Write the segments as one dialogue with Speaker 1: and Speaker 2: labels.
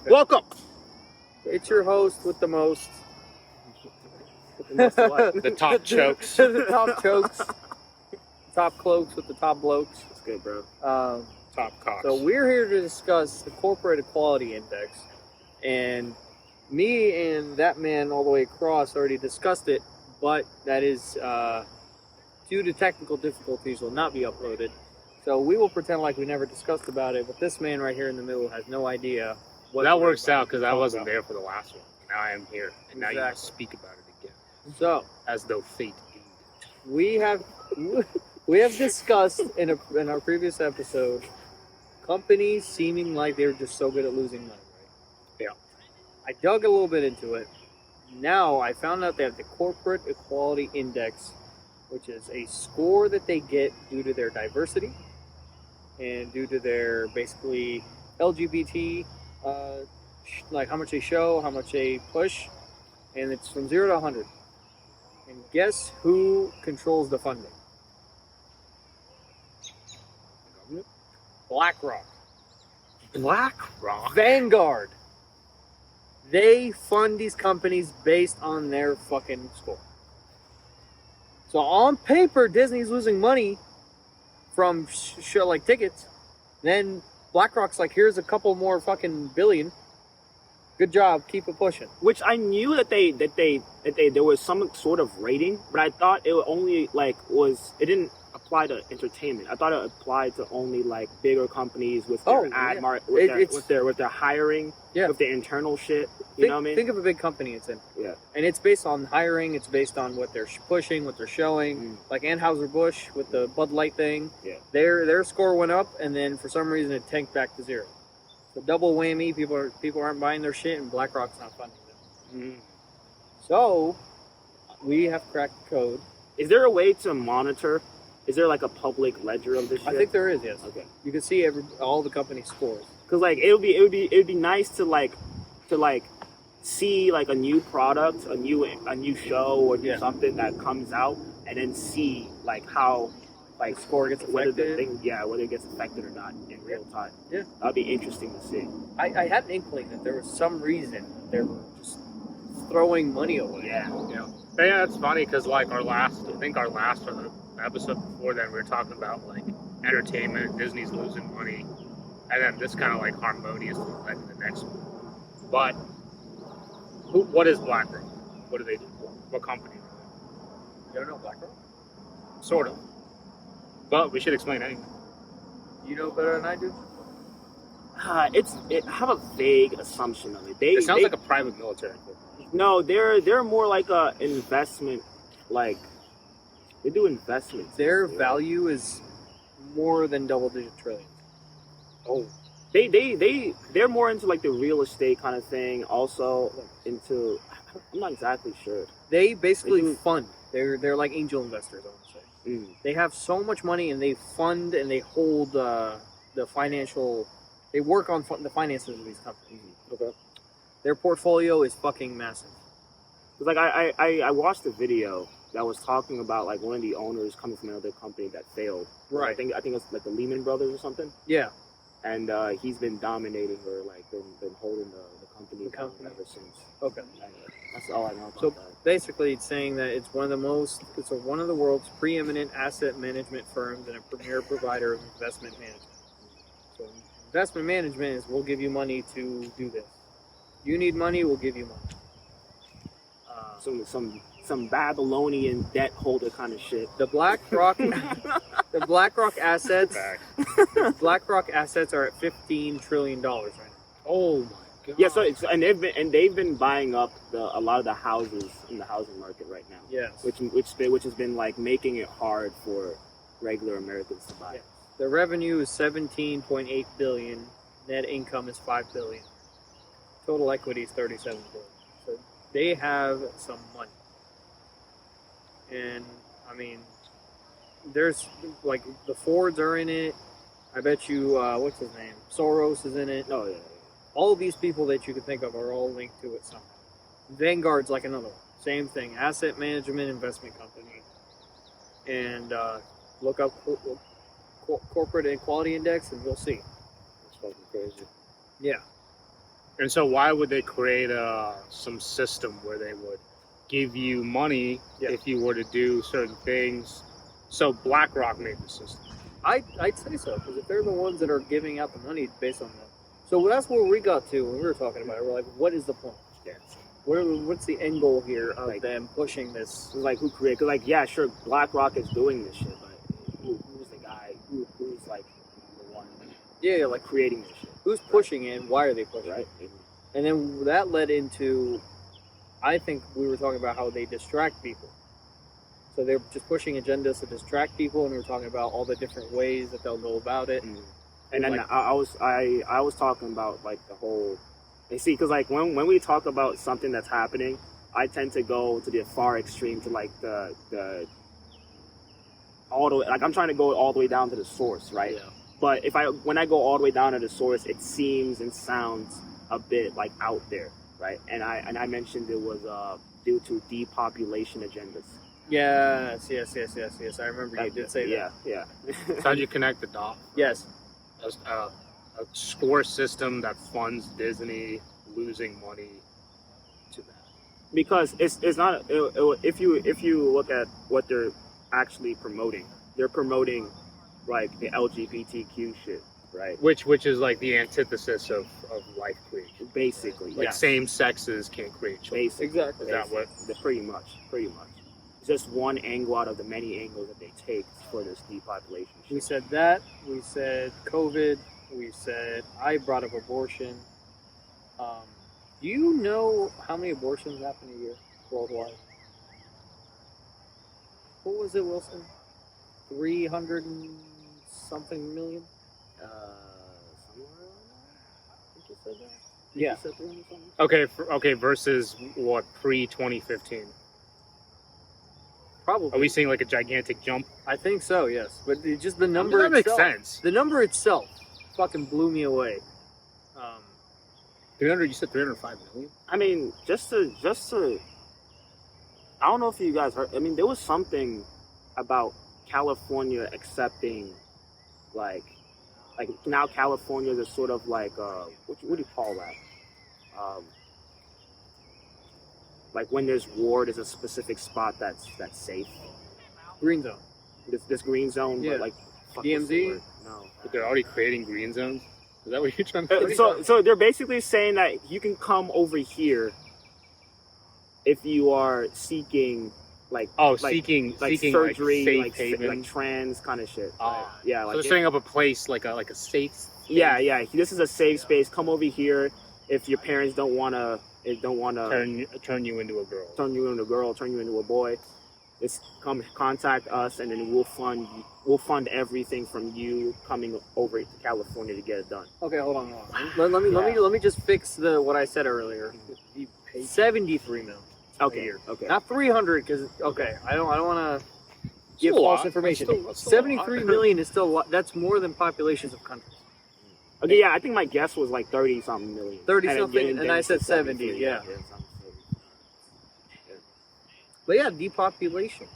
Speaker 1: Welcome.
Speaker 2: It's your host with the most.
Speaker 1: The top chokes.
Speaker 2: The top chokes. Top cloaks with the top blokes.
Speaker 1: That's good, bro.
Speaker 2: Top
Speaker 1: cocks.
Speaker 2: So we're here to discuss the Corporate Equality Index. And me and that man all the way across already discussed it, but that is, due to technical difficulties, will not be uploaded. So we will pretend like we never discussed about it, but this man right here in the middle has no idea what
Speaker 1: That works out because I wasn't there for the last one. Now I am here, and now you can
Speaker 2: Exactly.
Speaker 1: speak about it again.
Speaker 2: So
Speaker 1: As though fate deemed it.
Speaker 2: we have discussed in our previous episode companies seeming like they're just so good at losing money, right?
Speaker 1: Yeah.
Speaker 2: I dug a little bit into it. Now I found out that the Corporate Equality Index, which is a score that they get due to their diversity and due to their basically LGBT, like how much they show, how much they push, and it's from 0 to 100. And guess who controls the funding?
Speaker 1: Government?
Speaker 2: BlackRock.
Speaker 1: BlackRock?
Speaker 2: Vanguard. They fund these companies based on their fucking score. So on paper, Disney's losing money from show like tickets. Then BlackRock's like, here's a couple more fucking billion. Good job, keep it pushing.
Speaker 3: Which I knew that there was some sort of rating, but I thought it only it didn't apply to entertainment. I thought it applied to only like bigger companies with their with their hiring, with their internal shit. You know what I mean?
Speaker 2: Think of a big company it's in.
Speaker 3: Yeah.
Speaker 2: And it's based on hiring, it's based on what they're pushing, what they're showing. Like Anheuser-Busch with the Bud Light thing.
Speaker 3: Yeah.
Speaker 2: Their score went up and then for some reason it tanked back to 0. So double whammy, people aren't buying their shit and BlackRock's not funding them. So we have cracked the code.
Speaker 3: Is there a way to monitor? Is there like a public ledger of this shit?
Speaker 2: I think there is, yes.
Speaker 3: Okay.
Speaker 2: You can see all the company scores.
Speaker 3: Because like it would be nice to see like a new product, a new show or something that comes out, and then see like how like
Speaker 2: the score gets affected.
Speaker 3: Whether it gets affected or not in real time.
Speaker 2: Yeah,
Speaker 3: that'd be interesting to see.
Speaker 2: I had an inkling that there was some reason they were just throwing money away.
Speaker 1: Yeah. Yeah, it's funny because like our last or the episode before then, we were talking about like entertainment, Disney's losing money, and then this kind of like harmoniously led to the next one. But what is BlackRock? What do they do? What company?
Speaker 2: You don't know BlackRock?
Speaker 1: Sort of. But we should explain anyway.
Speaker 2: You know better than I do?
Speaker 3: I have a vague assumption of it.
Speaker 1: It sounds like a private military corporation.
Speaker 3: No, they're more like a investment, like they do investments.
Speaker 2: Their value is more than double-digit trillions.
Speaker 1: Oh,
Speaker 3: they're more into like the real estate kind of thing. Also into, I'm not exactly sure.
Speaker 2: They basically fund. They're like angel investors, I would say. They have so much money and they fund and they hold the financial. They work on the finances of these companies.
Speaker 3: Okay.
Speaker 2: Their portfolio is fucking massive.
Speaker 3: Cause like I watched a video that was talking about like one of the owners coming from another company that failed.
Speaker 2: Right.
Speaker 3: I think it's like the Lehman Brothers or something.
Speaker 2: Yeah.
Speaker 3: And he's been dominating or like been holding the company down ever since.
Speaker 2: Okay.
Speaker 3: That's all I know about that.
Speaker 2: Basically, it's saying that it's one of the world's preeminent asset management firms and a premier provider of investment management. So investment management is we'll give you money to do this. You need money, we'll give you money.
Speaker 3: Some Babylonian debt holder kind of shit.
Speaker 2: The BlackRock assets are at $15 trillion right now.
Speaker 1: Oh my god.
Speaker 3: Yeah, so they've been buying up a lot of the houses in the housing market right now.
Speaker 2: Yes.
Speaker 3: Which has been like making it hard for regular Americans to buy.
Speaker 2: Yeah. The revenue is $17.8 billion. Net income is $5 billion. Total equity is $37 billion. So they have some money. And I mean, there's like the Fords are in it. I bet you, what's his name? Soros is in it.
Speaker 3: Oh yeah.
Speaker 2: All of these people that you can think of are all linked to it somehow. Vanguard's like another one. Same thing. Asset management investment company. And look up Corporate Equality Index and you'll see.
Speaker 3: It's fucking crazy.
Speaker 2: Yeah.
Speaker 1: And so why would they create some system where they would give you money if you were to do certain things? So BlackRock made the system.
Speaker 2: I'd say so, because if they're the ones that are giving out the money based on that. So that's where we got to when we were talking about it. We're like, what is the point?
Speaker 3: Yeah.
Speaker 2: What's the end goal here of like, them pushing this?
Speaker 3: Like, who created? Because, like, yeah, sure, BlackRock is doing this shit, but who's the guy? Who's like the one?
Speaker 2: Yeah, like
Speaker 3: creating this shit.
Speaker 2: Who's pushing it? And why are they pushing
Speaker 3: it?
Speaker 2: And then that led into, I think we were talking about how they distract people. So they're just pushing agendas to distract people, and we were talking about all the different ways that they'll go about it.
Speaker 3: And then like, I was talking about like the whole. You see, because like when we talk about something that's happening, I tend to go to the far extreme to like the all the way, like I'm trying to go all the way down to the source, right?
Speaker 2: Yeah.
Speaker 3: But when I go all the way down to the source, it seems and sounds a bit like out there, right? And I mentioned it was due to depopulation agendas.
Speaker 2: Yes. I remember you did say that.
Speaker 3: Yeah.
Speaker 1: So how'd you connect the dots?
Speaker 2: Yes.
Speaker 1: A score system that funds Disney losing money to that.
Speaker 3: Because it's not if you look at what they're actually promoting, they're promoting like the LGBTQ shit, right?
Speaker 1: Which is like the antithesis of life creation.
Speaker 3: Basically,
Speaker 1: like same sexes can't create children.
Speaker 3: Basically,
Speaker 2: exactly.
Speaker 1: Is that what?
Speaker 3: Pretty much. It's just one angle out of the many angles that they take for this depopulation shit.
Speaker 2: We said that. We said COVID. We said I brought up abortion. Do you know how many abortions happen a year worldwide? What was it, Wilson? 300 and something million?
Speaker 3: Somewhere around that? I think you said that?
Speaker 2: Yeah.
Speaker 3: You said 300 something?
Speaker 1: Okay, versus what, pre-2015?
Speaker 2: Probably.
Speaker 1: Are we seeing like a gigantic jump?
Speaker 2: I think so, yes. But just the number
Speaker 1: that
Speaker 2: itself.
Speaker 1: makes sense.
Speaker 2: The number itself fucking blew me away.
Speaker 1: 300, you said 305 million?
Speaker 3: I mean, just to I don't know if you guys heard, I mean, there was something about California accepting, like now California is sort of like, what do you call that? Like when there's war, there's a specific spot that's safe.
Speaker 2: Green zone.
Speaker 3: This green zone,
Speaker 2: yeah.
Speaker 3: but like
Speaker 2: DMZ?
Speaker 3: No.
Speaker 1: But they're already creating green zones? Is that what you're trying to say?
Speaker 3: So they're basically saying that you can come over here if you are seeking
Speaker 1: seeking
Speaker 3: surgery,
Speaker 1: like safe haven,
Speaker 3: like trans kind of shit.
Speaker 1: Yeah, like so they're setting up a place like a safe space.
Speaker 3: Yeah. This is a safe space. Come over here if your parents don't wanna
Speaker 1: turn you into a girl.
Speaker 3: Turn you into a boy. Just come contact us, and then we'll fund everything from you coming over to California to get it done.
Speaker 2: Okay, hold on. Let me just fix what I said earlier. 73 million.
Speaker 3: Okay.
Speaker 2: Not 300, because I don't want to give false information. 73 million is still that's more than populations of countries.
Speaker 3: Okay, yeah, I think my guess was like 30-something million.
Speaker 2: 30-something, and I said 70. Yeah. But yeah, depopulation.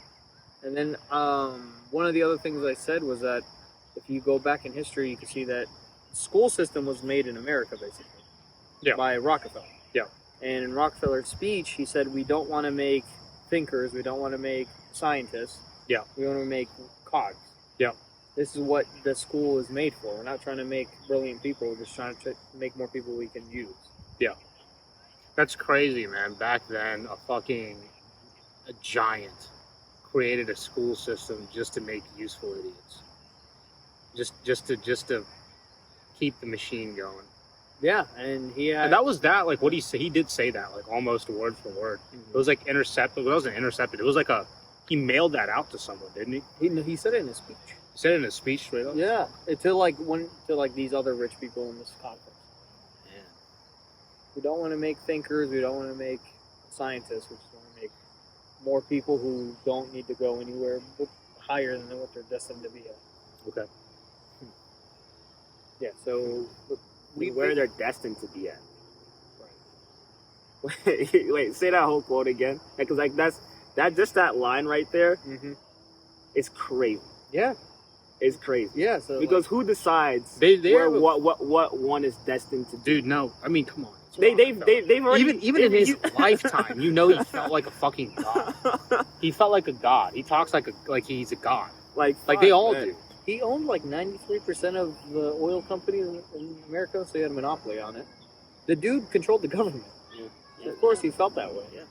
Speaker 2: And then one of the other things I said was that if you go back in history, you can see that school system was made in America, basically, by Rockefeller.
Speaker 1: Yeah.
Speaker 2: And in Rockefeller's speech, he said, we don't want to make thinkers, we don't want to make scientists.
Speaker 1: Yeah.
Speaker 2: We want to make cogs.
Speaker 1: Yeah.
Speaker 2: This is what the school is made for. We're not trying to make brilliant people, we're just trying to make more people we can use.
Speaker 1: Yeah. That's crazy, man. Back then, a giant created a school system just to make useful idiots. Just to keep the machine going.
Speaker 2: Yeah, and
Speaker 1: and that was that. Like what he said, he did say that, like almost word for word. Mm-hmm. It was like intercepted. It wasn't intercepted. It was like he mailed that out to someone, didn't he?
Speaker 2: He said it in his speech.
Speaker 1: He said it in his speech straight up.
Speaker 2: Yeah, to these other rich people in this conference.
Speaker 1: Yeah.
Speaker 2: We don't want to make thinkers. We don't want to make scientists. We just want to make more people who don't need to go anywhere higher than what they're destined to be at.
Speaker 1: Okay.
Speaker 2: Yeah. So.
Speaker 3: Where they're destined to be at. Right. Wait, say that whole quote again. Because that line right there,
Speaker 2: mm-hmm.
Speaker 3: is crazy.
Speaker 2: Yeah.
Speaker 3: It's crazy.
Speaker 2: Yeah. So
Speaker 3: because who decides
Speaker 2: they
Speaker 3: what one is destined to do?
Speaker 1: Dude, no. I mean, come on.
Speaker 3: they've already
Speaker 1: even in his lifetime, you know, he felt like a fucking god. He felt like a god. He talks like he's a god. Like they all do.
Speaker 2: He owned like 93% of the oil companies in America, so he had a monopoly on it. The dude controlled the government. Yeah. Of course, he felt that way. Yeah.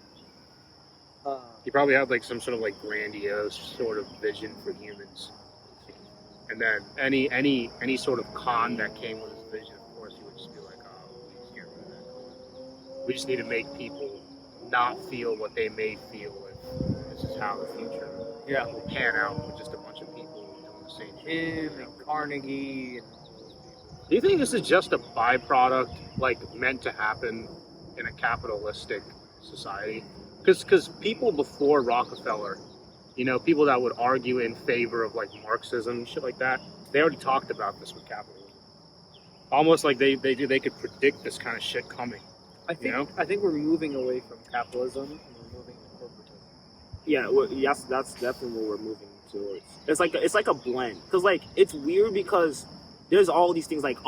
Speaker 1: He probably had like some sort of like grandiose sort of vision for humans. And then any sort of con that came with his vision, of course, he would just be like, oh, we just get rid of that. We just need to make people not feel what they may feel if this is how the future will pan out with just a bunch of people doing the same thing.
Speaker 2: Him and Carnegie.
Speaker 1: Do you think this is just a byproduct, like meant to happen in a capitalistic society? Because people before Rockefeller, you know, people that would argue in favor of like Marxism, shit like that, they already talked about this with capitalism. Almost like they could predict this kind of shit coming.
Speaker 2: I think
Speaker 1: you know?
Speaker 2: I think we're moving away from capitalism and we're moving to corporatism.
Speaker 3: Yeah, well, yes, that's definitely what we're moving towards. It's like a blend, because like it's weird because there's all these things like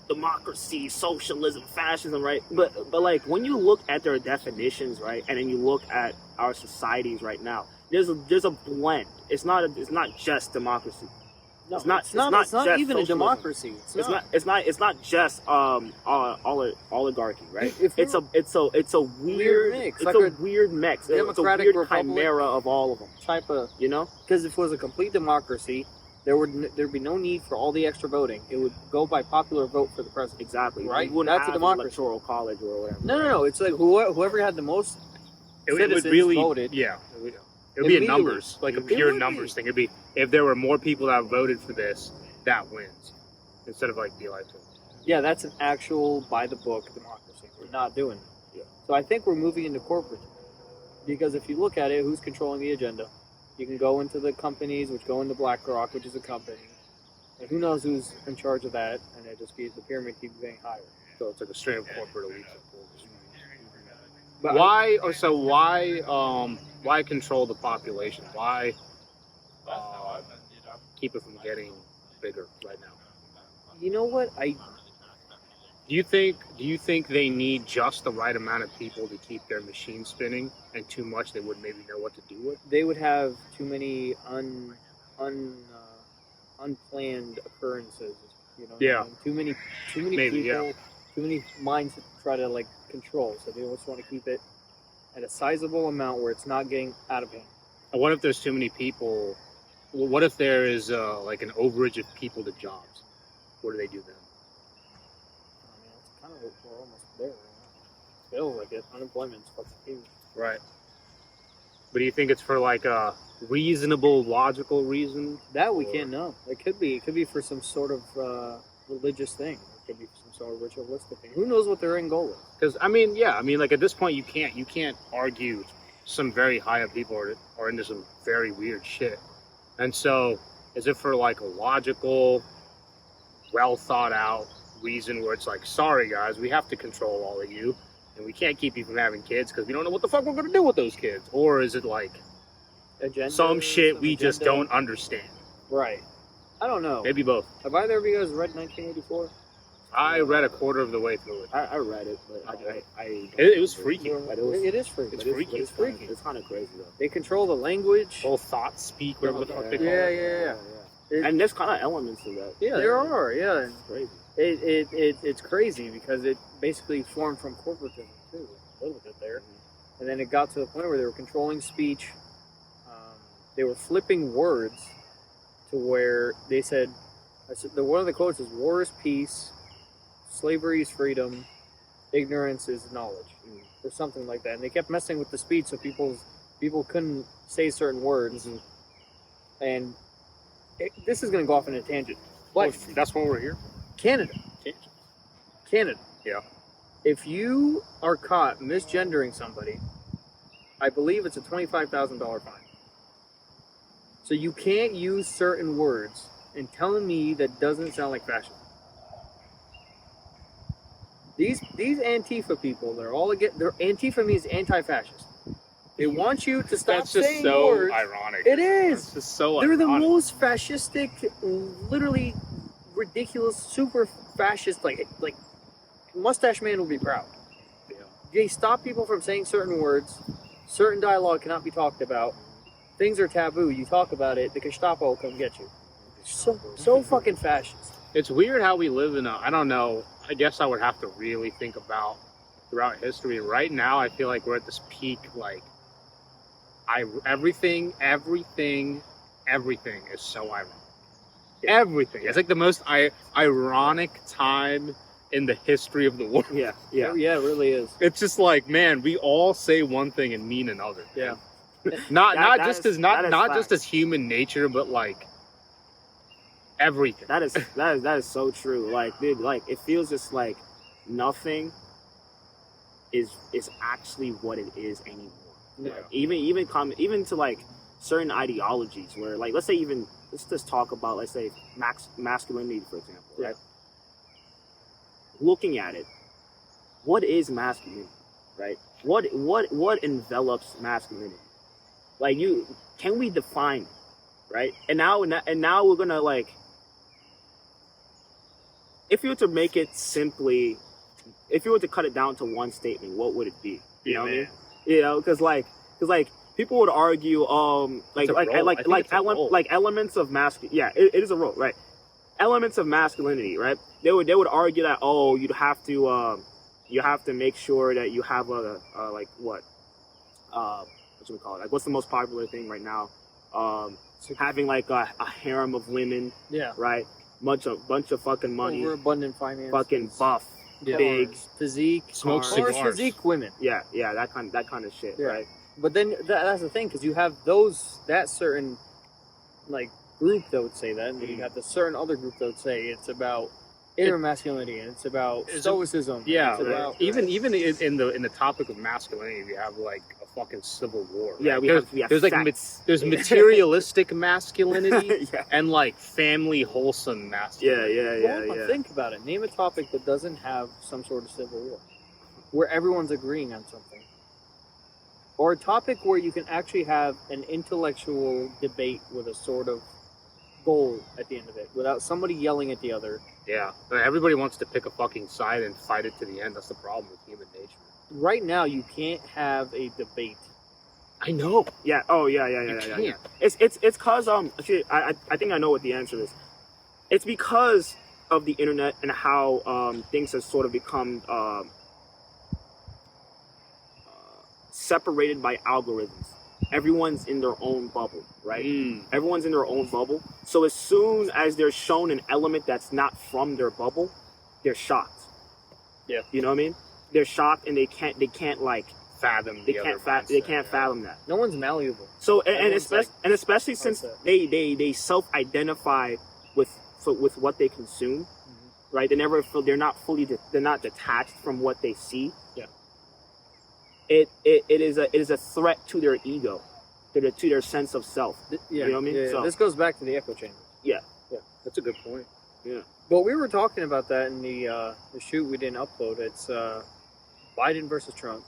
Speaker 3: democracy, socialism, fascism, right? But like when you look at their definitions, right, and then you look at our societies right now, there's a blend. It's not just democracy.
Speaker 2: No,
Speaker 3: it's not
Speaker 2: even
Speaker 3: socialism.
Speaker 2: a democracy.
Speaker 3: It's not just oligarchy, right? It's a weird mix. It's a weird mix. It's a weird chimera of all of them.
Speaker 2: Type of,
Speaker 3: you know?
Speaker 2: Because if it was a complete democracy, there'd be no need for all the extra voting. It would go by popular vote for the president.
Speaker 3: Exactly.
Speaker 2: Right?
Speaker 3: That's
Speaker 2: a democracy.
Speaker 3: Electoral college or whatever.
Speaker 2: No. It's like whoever had the most citizens voted.
Speaker 1: Yeah. It would be a numbers, like a pure numbers thing. It'd be if there were more people that voted for this, that wins, instead of like the electoral.
Speaker 2: Yeah, that's an actual by the book democracy. We're not doing it.
Speaker 3: Yeah.
Speaker 2: So I think we're moving into corporate, because if you look at it, who's controlling the agenda? You can go into the companies, which go into BlackRock, which is a company, and who knows who's in charge of that, and it just be the pyramid keeps getting higher.
Speaker 1: So it's like a straight up corporate elite.
Speaker 2: But
Speaker 1: why control the population? Why keep it from getting bigger right now?
Speaker 2: You know what?
Speaker 1: Do you think they need just the right amount of people to keep their machine spinning, and too much they wouldn't maybe know what to do with?
Speaker 2: They would have too many unplanned occurrences. You know?
Speaker 1: Yeah.
Speaker 2: Too many
Speaker 1: Maybe,
Speaker 2: people. Too many minds to try to like control. So they always want to keep it at a sizable amount where it's not getting out of hand.
Speaker 1: And what if there's too many people? Well, what if there is like an overage of people to jobs? What do they do then?
Speaker 2: I mean, it's kind of we're almost there. It feels like it. Unemployment's fucking huge.
Speaker 1: Right. But do you think it's for like a reasonable, logical reason?
Speaker 2: That we can't know. It could be. It could be for some sort of religious thing. It could be for some sort of ritualistic thing. Who knows what their end goal is?
Speaker 1: Because like at this point you can't argue some very high up people are into some very weird shit. And so is it for like a logical, well thought out reason where it's like, sorry guys, we have to control all of you and we can't keep you from having kids because we don't know what the fuck we're going to do with those kids? Or is it like some shit we just don't understand?
Speaker 2: Right. I don't know.
Speaker 1: Maybe both.
Speaker 2: Have either of you guys read 1984?
Speaker 1: I read a quarter of the way through it.
Speaker 3: I read it, but
Speaker 1: it was freaky.
Speaker 2: It is freaky.
Speaker 1: It's freaky.
Speaker 2: It's freaky.
Speaker 3: It's kind of crazy though.
Speaker 2: They control the language.
Speaker 1: Whole thought speak, whatever the fuck they call
Speaker 2: it. Yeah.
Speaker 3: And there's kind of elements to that.
Speaker 2: Yeah, there are. Yeah,
Speaker 3: it's crazy.
Speaker 2: It's crazy because it basically formed from corporatism too, a little bit there, and then it got to the point where they were controlling speech. They were flipping words to where they said, one of the quotes is "War is peace, slavery is freedom, ignorance is knowledge," or something like that. And they kept messing with the speech so people couldn't say certain words, and this is going to go off on a tangent. But
Speaker 1: that's why we're here.
Speaker 2: Canada.
Speaker 1: Yeah.
Speaker 2: If you are caught misgendering somebody, I believe it's a $25,000 fine. So you can't use certain words and telling me that doesn't sound like fascism. These Antifa people, they're all against. Antifa means anti-fascist. They want you to stop
Speaker 1: That's just
Speaker 2: saying
Speaker 1: so
Speaker 2: words.
Speaker 1: ironic.
Speaker 2: It is.
Speaker 1: It's just so
Speaker 2: They're
Speaker 1: ironic.
Speaker 2: the most fascistic, literally ridiculous, super fascist, like Mustache Man will be proud.
Speaker 1: Yeah.
Speaker 2: They stop people from saying certain words. Certain dialogue cannot be talked about. Things are taboo. You talk about it, the Gestapo will come get you. So fucking fascist.
Speaker 1: It's weird how we live in a, I don't know, I guess I would have to really think about throughout history. Right now, I feel like we're at this peak, like, everything is so ironic. Everything. It's like the most ironic time in the history of the world.
Speaker 3: Yeah.
Speaker 2: Yeah, it really is.
Speaker 1: It's just like, man, we all say one thing and mean another.
Speaker 2: Yeah.
Speaker 1: Not
Speaker 3: That is
Speaker 1: just as human nature, but like everything.
Speaker 3: That is so true. Like, dude, like it feels just like nothing is actually what it is anymore.
Speaker 1: Yeah.
Speaker 3: Even to like certain ideologies where, like, let's just talk about, let's say, masculinity, for example, right? Looking at it, what is masculinity, right? What envelops masculinity? Like, can we define it, right? And now we're gonna, like, if you were to make it simply, if you were to cut it down to one statement, what would it be? You know what I mean? You know, because people would argue, like elements of masculinity. Yeah, it is a role, right? Elements of masculinity, right? They would argue that, oh, you have to make sure that you have what should we call it? Like, what's the most popular thing right now? Having like a harem of women.
Speaker 2: Yeah.
Speaker 3: Right. Bunch of fucking money.
Speaker 2: Overabundant finance.
Speaker 3: Fucking buff.
Speaker 2: Yeah.
Speaker 3: Big
Speaker 2: Physique.
Speaker 1: Smoke
Speaker 2: cars.
Speaker 1: cigars.
Speaker 2: Physique women.
Speaker 3: Yeah, that kind of shit.
Speaker 2: Yeah.
Speaker 3: Right.
Speaker 2: But then that's the thing, because you have that certain, like, group that would say that, and then you have the certain other group that would say it's about inner masculinity, and it's about stoicism.
Speaker 1: Yeah,
Speaker 2: it's about,
Speaker 1: even in the topic of masculinity, we have like a fucking civil war. Right?
Speaker 3: Yeah,
Speaker 1: there's like there's materialistic masculinity and like family wholesome masculinity.
Speaker 2: Well, think about it. Name a topic that doesn't have some sort of civil war, where everyone's agreeing on something, or a topic where you can actually have an intellectual debate with a sort of goal at the end of it, without somebody yelling at the other.
Speaker 1: Yeah, everybody wants to pick a fucking side and fight it to the end. That's the problem with human nature.
Speaker 2: Right now, you can't have a debate.
Speaker 1: I know.
Speaker 3: Yeah. Oh, yeah. It's cause actually, I think I know what the answer is. It's because of the internet and how things have sort of become separated by algorithms. Everyone's in their own bubble, right? Everyone's in their own bubble. So as soon as they're shown an element that's not from their bubble, they're shocked.
Speaker 2: Yeah.
Speaker 3: You know what I mean? They're shocked, and they can't like
Speaker 1: fathom.
Speaker 3: They can't fathom that.
Speaker 2: No one's malleable.
Speaker 3: So and especially since they self-identify with what they consume, right? They're not detached from what they see.
Speaker 2: Yeah.
Speaker 3: It is a threat to their ego, to their sense of self. You know what I mean?
Speaker 2: Yeah.
Speaker 3: So,
Speaker 2: this goes back to the echo chamber.
Speaker 3: Yeah.
Speaker 1: That's a good point.
Speaker 3: Yeah.
Speaker 2: But we were talking about that in the shoot we didn't upload. It's Biden versus Trump,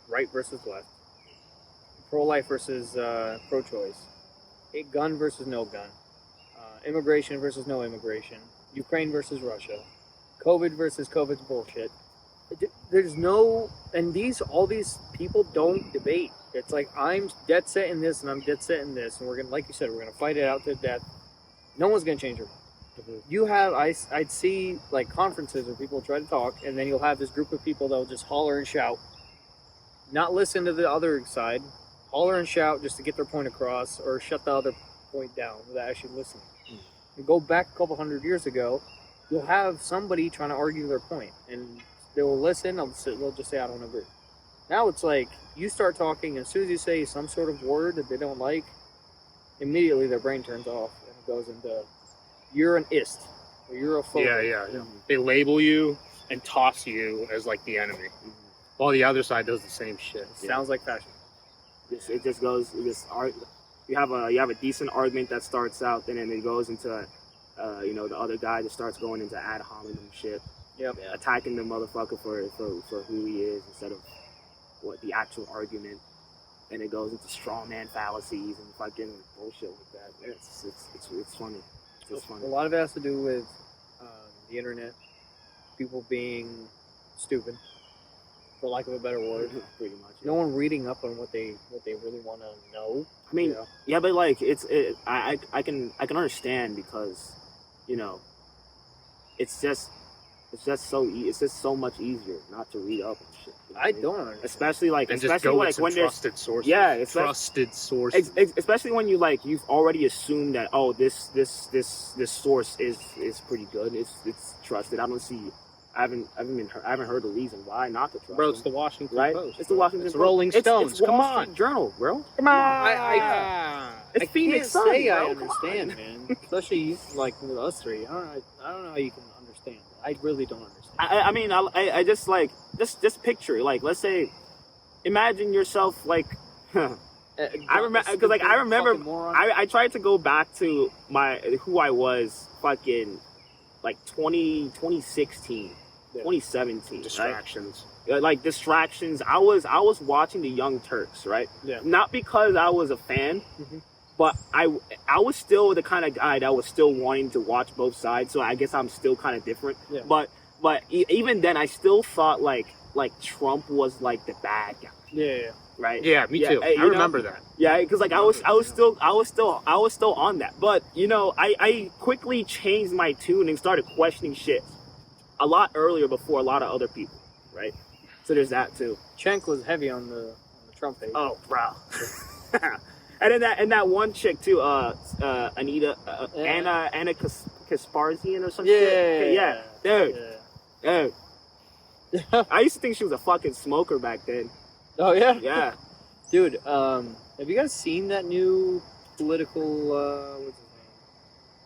Speaker 2: right versus left, pro-life versus pro-choice, gun versus no gun, immigration versus no immigration, Ukraine versus Russia, COVID versus COVID's bullshit. There's no, and all these people don't debate. It's like, I'm dead set in this, and I'm dead set in this, and we're gonna, like you said, we're gonna fight it out to death. No one's gonna change their mind. You have, I'd see like conferences where people try to talk, and then you'll have this group of people that'll just holler and shout, not listen to the other side, holler and shout just to get their point across, or shut the other point down without actually listening. You go back a couple hundred years ago, you'll have somebody trying to argue their point, and they will listen, they'll just say, I don't agree. Now it's like, you start talking, and as soon as you say some sort of word that they don't like, immediately their brain turns off, and it goes into, you're an ist, or you're a phobe.
Speaker 1: Yeah. They label you and toss you as like the enemy, while the other side does the same shit.
Speaker 2: Sounds like fashion.
Speaker 3: It just goes. You have a decent argument that starts out, and then it goes into, the other guy just starts going into ad hominem shit.
Speaker 2: Yep.
Speaker 3: Attacking the motherfucker for who he is instead of what the actual argument, and it goes into straw man fallacies and fucking bullshit like that. It's funny. It's funny.
Speaker 2: A lot of it has to do with the internet, people being stupid, for lack of a better word.
Speaker 3: Pretty much.
Speaker 2: No one reading up on what they really want to know.
Speaker 3: I mean,
Speaker 2: you know?
Speaker 3: yeah, but like I can understand because, you know, it's just so much easier not to read up on shit. You know
Speaker 2: I
Speaker 3: what mean?
Speaker 2: don't understand.
Speaker 3: Especially like
Speaker 1: And
Speaker 3: especially
Speaker 1: just go
Speaker 3: like
Speaker 1: with some
Speaker 3: when there's
Speaker 1: trusted sources.
Speaker 3: yeah, it's like-
Speaker 1: trusted sources.
Speaker 3: especially when you've already assumed that this source is pretty good. It's trusted. I haven't heard a reason why not to trust.
Speaker 1: Bro, it's
Speaker 3: them.
Speaker 1: the Washington
Speaker 3: Right?
Speaker 1: Post.
Speaker 3: It's the Washington
Speaker 1: It's
Speaker 3: Post.
Speaker 1: Rolling Stones.
Speaker 3: It's
Speaker 1: Come
Speaker 3: Wall
Speaker 1: on.
Speaker 3: Street Journal, bro.
Speaker 1: Come on.
Speaker 3: It's
Speaker 2: I
Speaker 3: Phoenix
Speaker 2: can't
Speaker 3: Sun,
Speaker 2: say I
Speaker 3: bro.
Speaker 2: understand, man. Especially like with us three. I don't know how you can understand. I really don't understand.
Speaker 3: I mean, I just like just picture like, let's say, imagine yourself like. I remember because like I remember I tried to go back to who I was fucking like 2016, 2017,
Speaker 1: Distractions.
Speaker 3: right? Like distractions. I was watching the Young Turks, right?
Speaker 2: Yeah.
Speaker 3: Not because I was a fan, but I was still the kind of guy that was still wanting to watch both sides. So I guess I'm still kind of different.
Speaker 2: Yeah.
Speaker 3: But even then, I still thought like Trump was like the bad guy,
Speaker 2: Yeah.
Speaker 3: right?
Speaker 1: Yeah, me too. I remember that.
Speaker 3: Yeah, because like I was still on that. But you know, I quickly changed my tune and started questioning shit a lot earlier before a lot of other people, right? So there's that too.
Speaker 2: Cenk was heavy on the Trump page.
Speaker 3: Oh, bro. And then that one chick too, Anita, Anna Kasparzian or something. Yeah, dude. I used to think she was a fucking smoker back then.
Speaker 2: Oh yeah.
Speaker 3: Yeah.
Speaker 2: Dude, have you guys seen that new political? What's his name?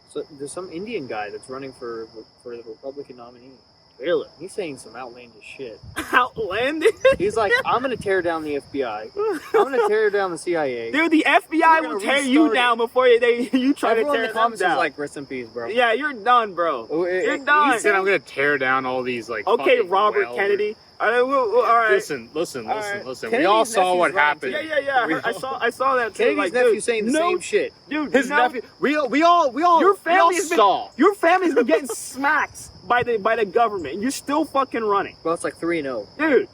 Speaker 2: So there's some Indian guy that's running for the Republican nominee.
Speaker 3: Really?
Speaker 2: He's saying some outlandish shit.
Speaker 3: Outlandish?
Speaker 2: He's like, I'm gonna tear down the FBI. I'm gonna tear down the CIA.
Speaker 3: Dude, the FBI will tear you down before you try
Speaker 2: Everyone
Speaker 3: to tear
Speaker 2: in the comments
Speaker 3: them
Speaker 2: is
Speaker 3: down.
Speaker 2: like, rest in peace, bro.
Speaker 3: Yeah, you're done, bro. You're
Speaker 1: He
Speaker 3: done.
Speaker 1: said, I'm going to tear down all these, like,
Speaker 3: Okay,
Speaker 1: fucking
Speaker 3: Robert
Speaker 1: well-
Speaker 3: Kennedy. All right.
Speaker 1: Listen.
Speaker 2: right.
Speaker 1: We
Speaker 2: Kennedy's
Speaker 1: all saw
Speaker 2: nephew's
Speaker 1: what
Speaker 2: running
Speaker 1: happened.
Speaker 2: too.
Speaker 3: Yeah. I saw that too.
Speaker 2: Kennedy's
Speaker 3: like,
Speaker 2: nephew
Speaker 3: dude,
Speaker 2: saying the same shit.
Speaker 3: Dude,
Speaker 1: His
Speaker 3: you know,
Speaker 1: nephew. We all
Speaker 3: your family's been
Speaker 1: saw.
Speaker 3: your family's been getting smacked by the government, and you're still fucking running,
Speaker 2: Well, it's like 3-0.
Speaker 3: dude.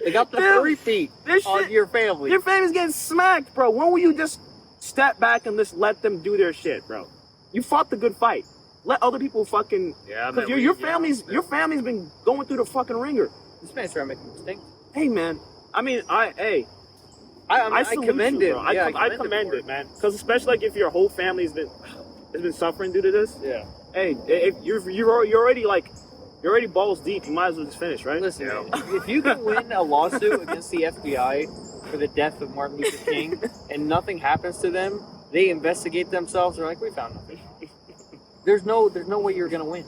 Speaker 2: They got the
Speaker 3: Dude,
Speaker 2: 3 feet
Speaker 3: this
Speaker 2: on
Speaker 3: shit-
Speaker 2: your family.
Speaker 3: Your family's getting smacked, bro. When will you just step back and just let them do their shit, bro? You fought the good fight. Let other people fucking.
Speaker 1: Yeah,
Speaker 3: Because your family's been going through the fucking ringer.
Speaker 2: This man's trying to make a mistake.
Speaker 3: Hey, man. I mean, I salute
Speaker 2: commend
Speaker 3: you,
Speaker 2: him.
Speaker 3: bro.
Speaker 2: Yeah,
Speaker 3: I commend it, man. Because especially like if your whole family has been suffering due to this.
Speaker 2: Yeah.
Speaker 3: Hey, if you're already balls deep, you might as well just finish, right?
Speaker 2: Listen,
Speaker 1: Yeah.
Speaker 2: if you can win a lawsuit against the FBI for the death of Martin Luther King and nothing happens to them, they investigate themselves. They're like, we found nothing. There's no way you're gonna win.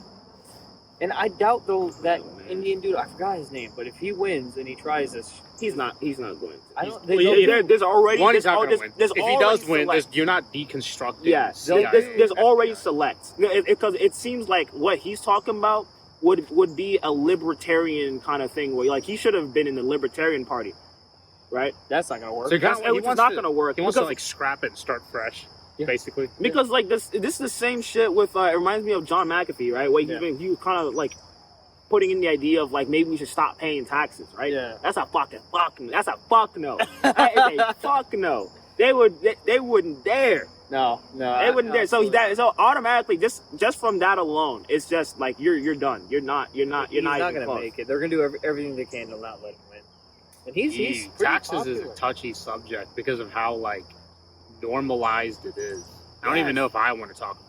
Speaker 2: And I doubt though that Indian dude, I forgot his name, but if he wins and he tries this,
Speaker 3: He's not going to.
Speaker 2: I don't.
Speaker 3: There's already
Speaker 1: One, he's
Speaker 3: there's
Speaker 1: not
Speaker 3: al-
Speaker 1: going to
Speaker 3: there's-
Speaker 1: win.
Speaker 3: there's
Speaker 1: If he
Speaker 3: already
Speaker 1: does win,
Speaker 3: select.
Speaker 1: you're not deconstructing.
Speaker 3: Yes,
Speaker 1: CIA.
Speaker 3: there's already select because it seems like what he's talking about would be a libertarian kind of thing where like he should have been in the Libertarian Party, right?
Speaker 2: That's not gonna work.
Speaker 1: So he
Speaker 3: That's
Speaker 1: kinda- he
Speaker 3: it's
Speaker 1: wants
Speaker 3: not
Speaker 1: to-
Speaker 3: going to work
Speaker 1: He wants to
Speaker 3: because,
Speaker 1: like scrap it and start fresh,
Speaker 2: Yeah.
Speaker 1: basically.
Speaker 3: because like this is the same shit with it reminds me of John McAfee, right? Where he was kind of like putting in the idea of like maybe we should stop paying taxes, right?
Speaker 2: Yeah.
Speaker 3: That's a fucking fuck. That's a fuck no. That is a fuck no. They wouldn't dare.
Speaker 2: No.
Speaker 3: They wouldn't dare. So automatically just from that alone, it's just like you're done. You're not
Speaker 2: He's
Speaker 3: not
Speaker 2: not
Speaker 3: even
Speaker 2: gonna
Speaker 3: close.
Speaker 2: make it. They're gonna do everything they can to not let him win. And he's pretty
Speaker 1: Taxes is
Speaker 2: popular.
Speaker 1: a touchy subject because of how like normalized it is. I don't
Speaker 3: Yes.
Speaker 1: even know if I want to talk about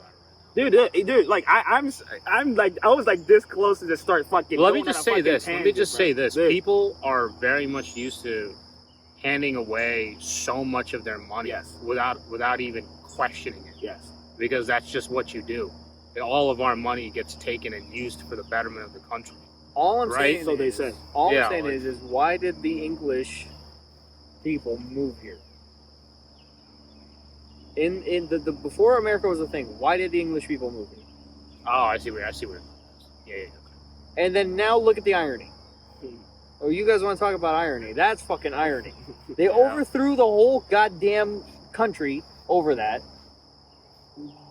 Speaker 1: it right now.
Speaker 3: Dude, like I'm like I was like this close to just start fucking.
Speaker 1: Well, let me
Speaker 3: going on
Speaker 1: just
Speaker 3: a
Speaker 1: say
Speaker 3: fucking
Speaker 1: this. Let me
Speaker 3: tangent,
Speaker 1: just
Speaker 3: bro.
Speaker 1: say this.
Speaker 3: Dude,
Speaker 1: People are very much used to handing away so much of their money
Speaker 3: Yes.
Speaker 1: without even questioning it,
Speaker 3: Yes.
Speaker 1: because that's just what you do. All of our money gets taken and used for the betterment of the country.
Speaker 2: All I'm
Speaker 1: Right?
Speaker 2: saying
Speaker 3: So they
Speaker 2: is,
Speaker 3: say.
Speaker 2: All
Speaker 1: Yeah,
Speaker 2: I'm saying
Speaker 1: like-
Speaker 2: is why did the English people move here? In the before America was a thing, why did the English people move here?
Speaker 1: Oh, I see where. Yeah.
Speaker 2: And then now look at the irony. Oh, you guys want to talk about irony? That's fucking irony. They overthrew the whole goddamn country over that.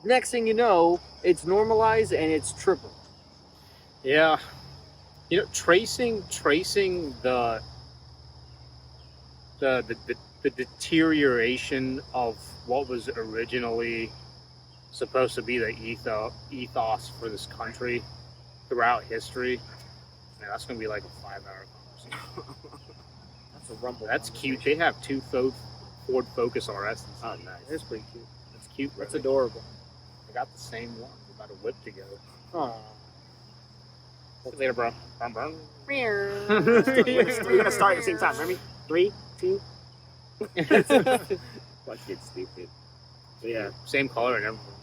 Speaker 2: Next thing you know, it's normalized and it's triple.
Speaker 1: Yeah, tracing the deterioration of what was originally supposed to be the ethos for this country throughout history. Man, that's gonna be like a 5-hour conversation.
Speaker 2: That's a rumble.
Speaker 1: That's cute. They have 2 Ford Focus RSs.
Speaker 2: Oh, nice. That's pretty cute.
Speaker 1: That's cute.
Speaker 2: That's
Speaker 1: really.
Speaker 2: adorable.
Speaker 1: I got the same one. We're about to whip together.
Speaker 2: Aww.
Speaker 1: See you later, bro. Brum.
Speaker 3: We're gonna start at the same time. Remember? 3, 2. Fucking stupid. But yeah,
Speaker 1: same color and everything.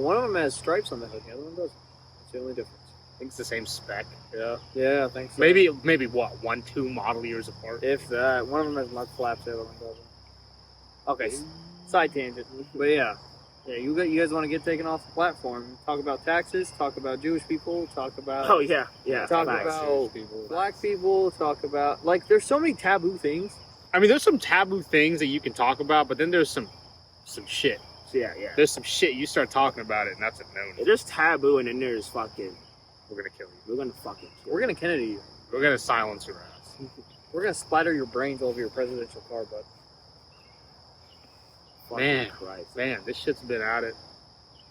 Speaker 2: One of them has stripes on the hood. The other one doesn't. That's the only difference.
Speaker 1: I think it's the same spec. Yeah.
Speaker 2: Yeah, I think so.
Speaker 1: Maybe what 1-2 model years apart.
Speaker 2: If that. One of them has mud flaps. The other one doesn't. Okay. Side tangent. But yeah. Yeah, you guys want to get taken off the platform? Talk about taxes. Talk about Jewish people. Talk about.
Speaker 3: Oh yeah.
Speaker 2: Talk
Speaker 3: facts.
Speaker 2: about black people. Talk about there's so many taboo things.
Speaker 1: I mean, there's some taboo things that you can talk about, but then there's some shit.
Speaker 3: Yeah.
Speaker 1: There's some shit you start talking about it, and that's a no.
Speaker 3: There's taboo, and then there's fucking.
Speaker 1: We're gonna kill you.
Speaker 3: We're gonna fucking kill you.
Speaker 2: We're gonna Kennedy you.
Speaker 1: We're gonna silence your ass.
Speaker 2: We're gonna splatter your brains all over your presidential car, bud.
Speaker 1: Man,
Speaker 3: Christ.
Speaker 1: Man, this shit's been at it.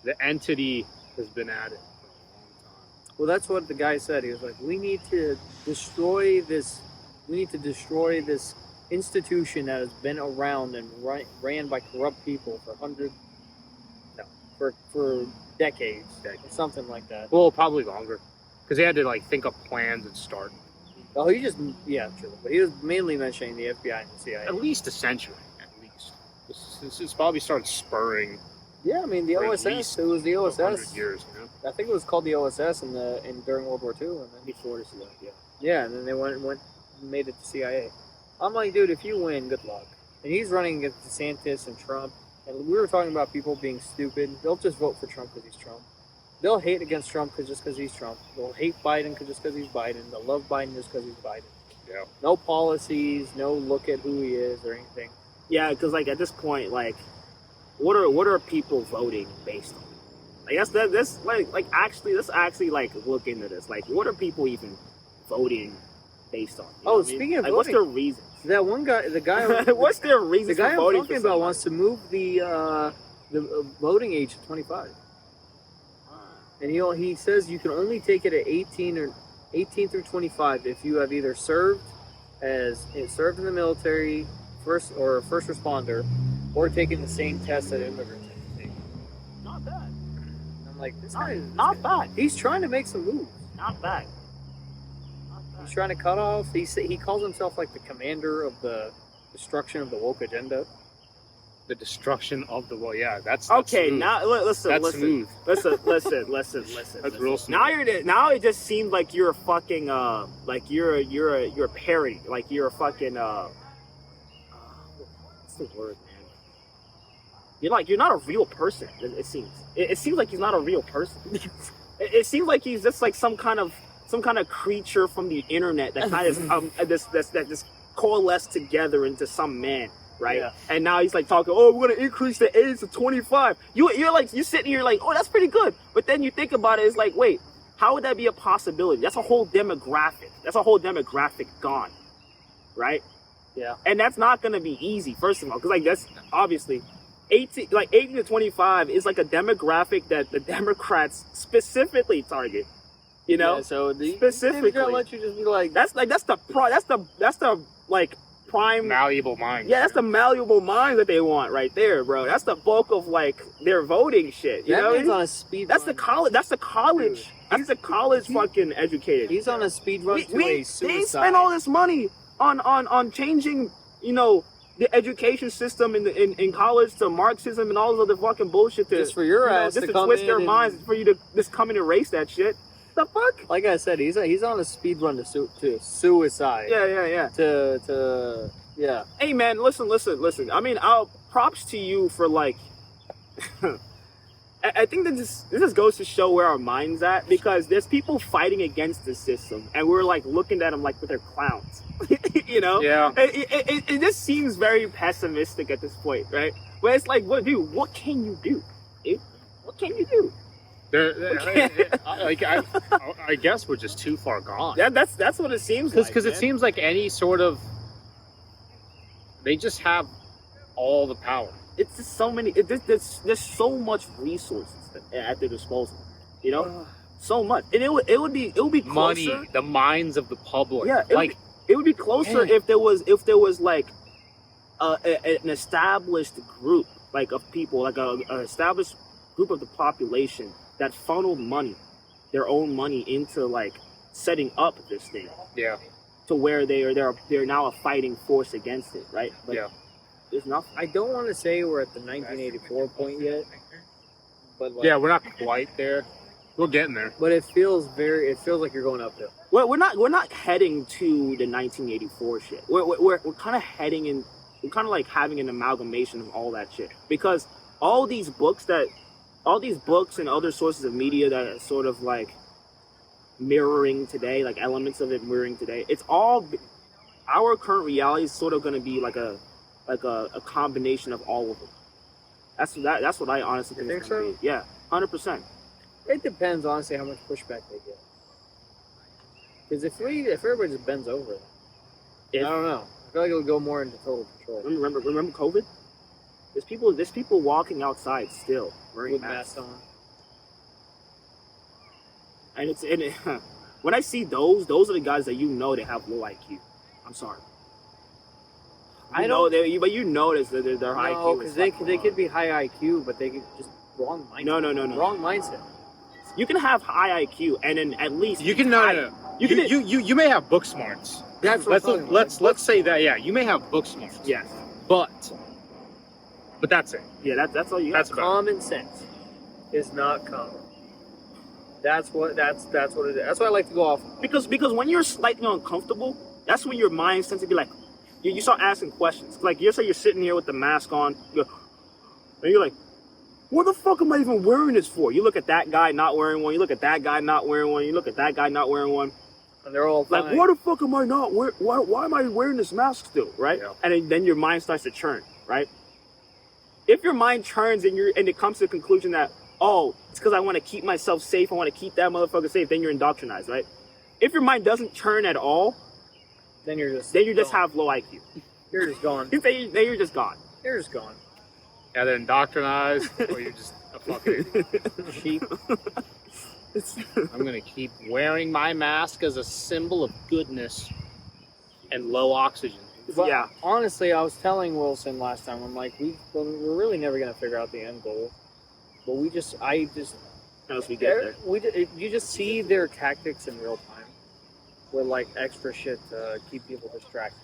Speaker 1: The entity has been at it for a long time.
Speaker 2: Well, that's what the guy said. He was like, we need to destroy this institution that has been around and ran by corrupt people for decades, something like that.
Speaker 1: Well, probably longer, because they had to think up plans and start.
Speaker 2: Oh, true. But he was mainly mentioning the FBI and the CIA.
Speaker 1: At least a century, at least. It's probably started spurring.
Speaker 2: Yeah, I mean the OSS. It was the OSS.
Speaker 1: 100 years,
Speaker 2: I think it was called the OSS during World War II, and then
Speaker 3: Before this,
Speaker 2: yeah, and then they went and made it to CIA. I'm like, dude, if you win, good luck. And he's running against DeSantis and Trump. And we were talking about people being stupid. They'll just vote for Trump because he's Trump. They'll hate against Trump just because he's Trump. They'll hate Biden just because he's Biden. They'll love Biden just because he's Biden.
Speaker 1: Yeah.
Speaker 2: No policies, no look at who he is or anything.
Speaker 3: Yeah, because at this point, what are people voting based on? Let's actually look into this. What are people even voting based on?
Speaker 2: Speaking of voting,
Speaker 3: what's their reason?
Speaker 2: That one guy, the guy.
Speaker 3: What's their reason?
Speaker 2: The guy
Speaker 3: for voting
Speaker 2: I'm talking about wants to move the voting age to 25, and he says you can only take it at 18 through 25 if you have either served in the military, first responder, or taken the same test that immigrants have to take.
Speaker 3: Not bad.
Speaker 2: And I'm like, this guy is
Speaker 3: not bad.
Speaker 2: He's trying to make some moves.
Speaker 3: Not bad.
Speaker 2: He's trying to cut off. He calls himself the commander of the destruction of the woke agenda.
Speaker 1: The destruction of the world. Yeah, that's
Speaker 3: okay.
Speaker 1: Smooth.
Speaker 3: Now listen.
Speaker 1: That's smooth.
Speaker 3: Listen.
Speaker 1: That's real smooth.
Speaker 3: Now it just seems like you're a fucking you're a parody. You're a fucking what's the word, man? You're not a real person. It seems. It seems like he's not a real person. It seems like he's just some kind of creature from the internet that kind of that just coalesced together into some man, right? Yeah. And now he's talking, oh, we're gonna increase the age to 25. You're sitting here oh, that's pretty good. But then you think about it, it's wait, how would that be a possibility? That's a whole demographic. That's a whole demographic gone, right?
Speaker 2: Yeah.
Speaker 3: And that's not gonna be easy, first of all, because that's obviously 18 to 25 is a demographic that the Democrats specifically target.
Speaker 2: Yeah, so
Speaker 3: specifically,
Speaker 2: they're gonna let you just be
Speaker 3: that's the prime
Speaker 1: malleable mind.
Speaker 3: Yeah, that's the malleable mind that they want right there, bro. That's the bulk of their voting shit. You know,
Speaker 2: he's on a speed.
Speaker 3: That's the college. That's the college. Dude, that's the college fucking educated.
Speaker 2: He's on a speed run to a suicide.
Speaker 3: They spend all this money on changing, the education system in college to Marxism and all this other fucking bullshit.
Speaker 2: Just for your ass
Speaker 3: just
Speaker 2: to
Speaker 3: to twist their minds, for you to just come and erase that shit. The fuck?
Speaker 2: Like I said, he's on a speed run to suicide.
Speaker 3: Yeah.
Speaker 2: Yeah.
Speaker 3: Hey man, listen. I mean, props to you for I think that this just goes to show where our mind's at, because there's people fighting against the system, and we're looking at them with their clowns.
Speaker 1: Yeah.
Speaker 3: It just seems very pessimistic at this point, right? But it's what can you do? What can you do?
Speaker 1: I guess we're just too far gone.
Speaker 3: Yeah, that's what it seems like.
Speaker 1: Because it seems like any sort of, they just have all the power.
Speaker 3: It's just so many. There's so much resources at their disposal. You know, so much, and it would be closer.
Speaker 1: Money, the minds of the public.
Speaker 3: Yeah, it would be closer if there was like an established group like of people, like an established group of the population that funneled money, their own money into like setting up this thing.
Speaker 1: Yeah.
Speaker 3: To where they're now a fighting force against it, right? But
Speaker 1: yeah.
Speaker 3: There's nothing.
Speaker 2: I don't want to say we're at the 1984 point yet, but like,
Speaker 1: yeah, we're not quite there. We're getting there.
Speaker 2: But it feels like you're going uphill.
Speaker 3: Well, we're not heading to the 1984 shit. We're kind of heading in. We're kind of like having an amalgamation of all that shit, because all these books and other sources of media that are sort of like mirroring today, like elements of it mirroring today. It's all our current reality is sort of going to be like a combination of all of them. That's what I honestly think.
Speaker 2: You think so?
Speaker 3: Be. Yeah, 100%.
Speaker 2: It depends, honestly, how much pushback they get. Because if everybody just bends over, I don't know. I feel like it'll go more into total control.
Speaker 3: Remember COVID? There's people walking outside still wearing
Speaker 2: with
Speaker 3: masks
Speaker 2: on.
Speaker 3: And when I see those are the guys that they have low IQ. I'm sorry. But you notice that their high IQ.
Speaker 2: No, because they could be high IQ, but they could just wrong mindset.
Speaker 3: No.
Speaker 2: Wrong mindset.
Speaker 3: You can have high IQ and then at least
Speaker 1: you can you may have book smarts.
Speaker 2: That's
Speaker 1: let's say that you may have book smarts.
Speaker 3: Yes.
Speaker 1: But that's it.
Speaker 3: Yeah, that's all you.
Speaker 2: That's common sense. Is not common. That's what it is. That's why I like to go off.
Speaker 3: Because when you're slightly uncomfortable, that's when your mind tends to be like, you start asking questions. Like you're sitting here with the mask on, and you're like, what the fuck am I even wearing this for? You look at that guy not wearing one. You look at that guy not wearing one. You look at that guy not wearing one.
Speaker 2: And they're all fine.
Speaker 3: Like, what the fuck am I not wearing? Why am I wearing this mask still, right? Yeah. And then your mind starts to churn, right? If your mind churns and it comes to the conclusion that, oh, it's because I want to keep myself safe, I want to keep that motherfucker safe, then you're indoctrinized, right? If your mind doesn't churn at all,
Speaker 2: then you
Speaker 3: just have low IQ.
Speaker 2: You're just gone.
Speaker 3: Then you're just gone.
Speaker 2: You're just gone.
Speaker 1: Either indoctrinized or you're just a fucking
Speaker 2: sheep.
Speaker 1: I'm gonna keep wearing my mask as a symbol of goodness and low oxygen.
Speaker 2: But yeah, honestly, I was telling Wilson last time, I'm like, we're really never gonna figure out the end goal. But
Speaker 3: as we get there,
Speaker 2: you just see their tactics in real time, with like extra shit to keep people distracted.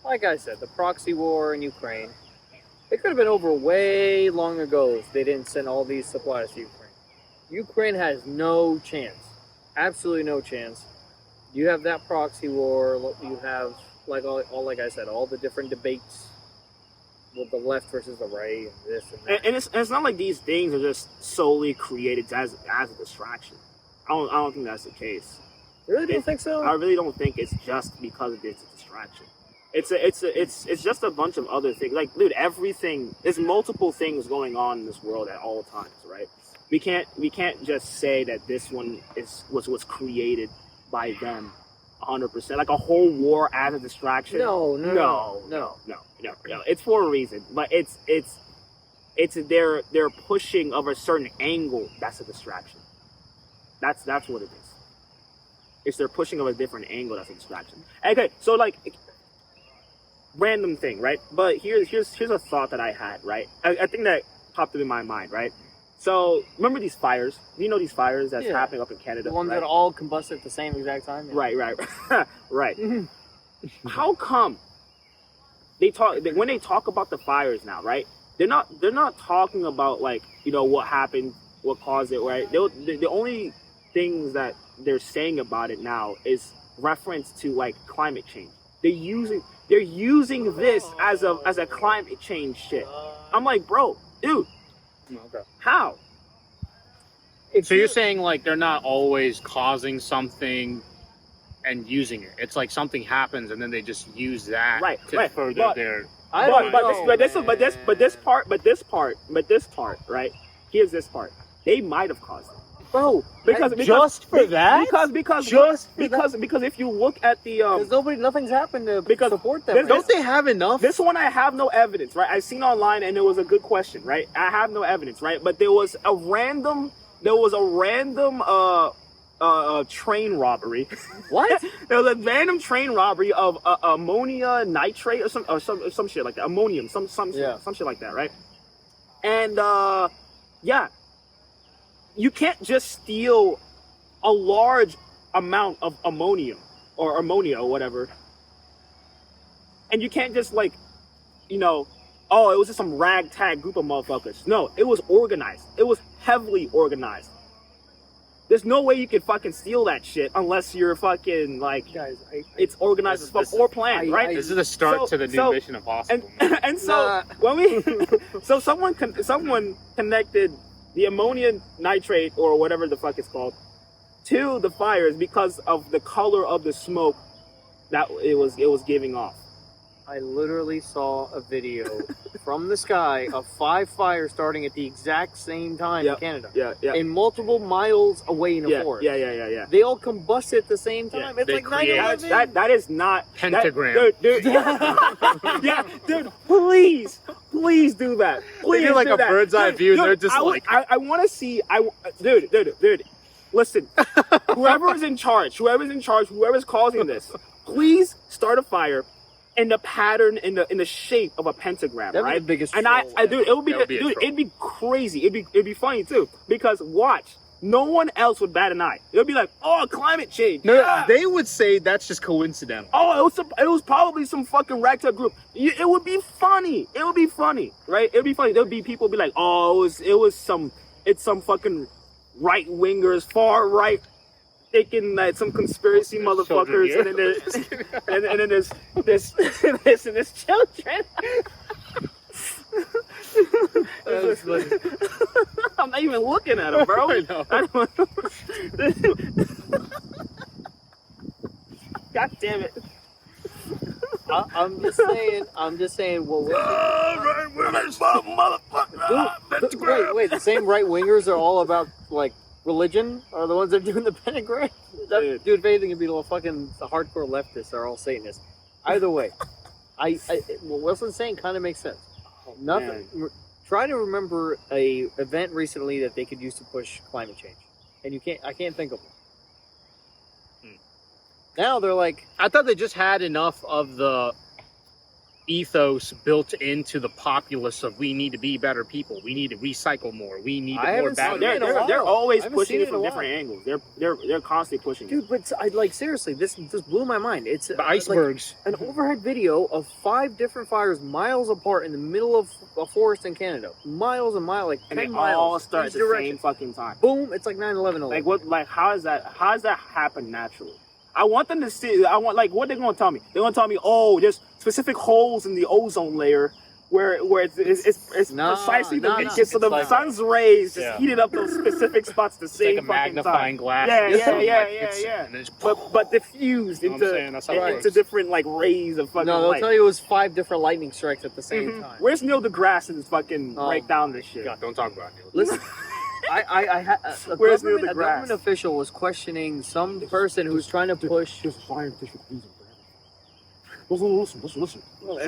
Speaker 2: Like I said, the proxy war in Ukraine, it could have been over way long ago if they didn't send all these supplies to Ukraine. Ukraine has no chance, absolutely no chance. You have that proxy war. You have like I said, all the different debates with the left versus the right, and this and that.
Speaker 3: And it's not like these things are just solely created as a distraction. I don't think that's the case.
Speaker 2: You really don't think so?
Speaker 3: I really don't think it's just because it's a distraction. It's just a bunch of other things. Like, dude, there's multiple things going on in this world at all times, right? We can't just say that this one was created by them 100%. Like a whole war as a distraction.
Speaker 2: No.
Speaker 3: It's for a reason, but it's their pushing of a certain angle that's a distraction. That's what it is. It's their pushing of a different angle that's a distraction. Okay, so like random thing, right? But here's a thought that I had, right? I think that popped up in my mind, right? So remember these fires? You know these fires that's happening up in Canada,
Speaker 2: the ones
Speaker 3: right?
Speaker 2: that all combust at the same exact time.
Speaker 3: Yeah. Right. How come when they talk about the fires now, right? They're not talking about like what happened, what caused it, right? The only things that they're saying about it now is reference to like climate change. They're using this as a climate change shit. I'm like, bro, dude.
Speaker 1: Okay.
Speaker 3: How?
Speaker 1: So you're saying like they're not always causing something and using it. It's like something happens and then they just use that to further their.
Speaker 3: But this part, right? Here's this part. They might have caused it. bro. Because
Speaker 4: just for that?
Speaker 3: Because if you look at the
Speaker 2: Because nothing's happened to support them.
Speaker 4: Don't they have enough?
Speaker 3: This one I have no evidence, right? I seen online and it was a good question, right? I have no evidence, right? But there was a random train robbery.
Speaker 2: What?
Speaker 3: There was a random train robbery of ammonia nitrate or some shit like that. Ammonium, some shit like that, right? And yeah, you can't just steal a large amount of ammonium or ammonia or whatever, and you can't just like, you know, oh, it was just some ragtag group of motherfuckers. No, it was organized. It was heavily organized. There's no way you could fucking steal that shit unless you're fucking like,
Speaker 2: guys,
Speaker 3: it's organized as fuck or planned, right?
Speaker 1: This is the start to the new Mission Impossible.
Speaker 3: And so when we, so someone connected the ammonia nitrate or whatever the fuck it's called to the fires because of the color of the smoke that it was giving off.
Speaker 2: I literally saw a video from the sky of 5 fires starting at the exact same time in Canada.
Speaker 3: Yeah.
Speaker 2: And multiple miles away in a forest.
Speaker 3: Yeah.
Speaker 2: They all combust at the same time.
Speaker 1: Yeah,
Speaker 2: It's like 9/11.
Speaker 3: That is not
Speaker 1: pentagram.
Speaker 3: Dude, yeah, dude, please do that. Please
Speaker 4: They do like
Speaker 3: do
Speaker 4: a
Speaker 3: that.
Speaker 4: bird's eye view. They're just
Speaker 3: I want to see. Dude. Listen, whoever's in charge, whoever's causing this, please start a fire in the pattern, in the shape of a pentagram,
Speaker 2: That'd be
Speaker 3: right?
Speaker 2: the biggest
Speaker 3: and
Speaker 2: troll
Speaker 3: dude, it'd be crazy. It'd be funny too because watch, no one else would bat an eye. It'll be like, oh, climate change.
Speaker 4: No, they would say that's just coincidental.
Speaker 3: Oh, it was probably some fucking ragtag group. It would be funny. It would be funny, right? It'd be funny. There'd be people be like, oh, it's some fucking right wingers, far right, thinking that some conspiracy motherfuckers, and then there's children. I'm not even looking at them, bro.
Speaker 4: I know.
Speaker 3: God damn it.
Speaker 2: I'm just saying. Well, wait. The same right wingers are all about like religion. Are the ones that are doing the pentagram? Dude, if anything, it'd be the hardcore leftists are all Satanists. Either way, what Wilson's saying kind of makes sense. Nothing. Try to remember a event recently that they could use to push climate change, and I can't think of one. Now they're like,
Speaker 4: I thought they just had enough of the ethos built into the populace of we need to be better people. We need to recycle more. We need more batteries.
Speaker 3: They're always pushing it from different angles. They're constantly pushing
Speaker 2: dude,
Speaker 3: it.
Speaker 2: but seriously, this blew my mind. It's
Speaker 4: The icebergs.
Speaker 2: Like an overhead video of 5 different fires miles apart in the middle of a forest in Canada. Miles and miles, like 10
Speaker 3: And they
Speaker 2: miles.
Speaker 3: all start at the same fucking time.
Speaker 2: Boom! It's like 9/11.
Speaker 3: Like what? Like how does that happen naturally? I want them to see. What they're gonna tell me. They're gonna tell me, oh, there's specific holes in the ozone layer where it's precisely so the sun's rays just heated up those specific spots the same
Speaker 4: like a magnifying glass.
Speaker 3: Yeah. But diffused into different like rays of fucking
Speaker 2: No, they'll
Speaker 3: light.
Speaker 2: tell you it was 5 different lightning strikes at the same time.
Speaker 3: Where's Neil deGrasse in this fucking break down this shit?
Speaker 1: Don't talk about it.
Speaker 2: Listen. A government official was questioning some person who's trying to push.
Speaker 3: There's a scientific reason for that. Listen. Well,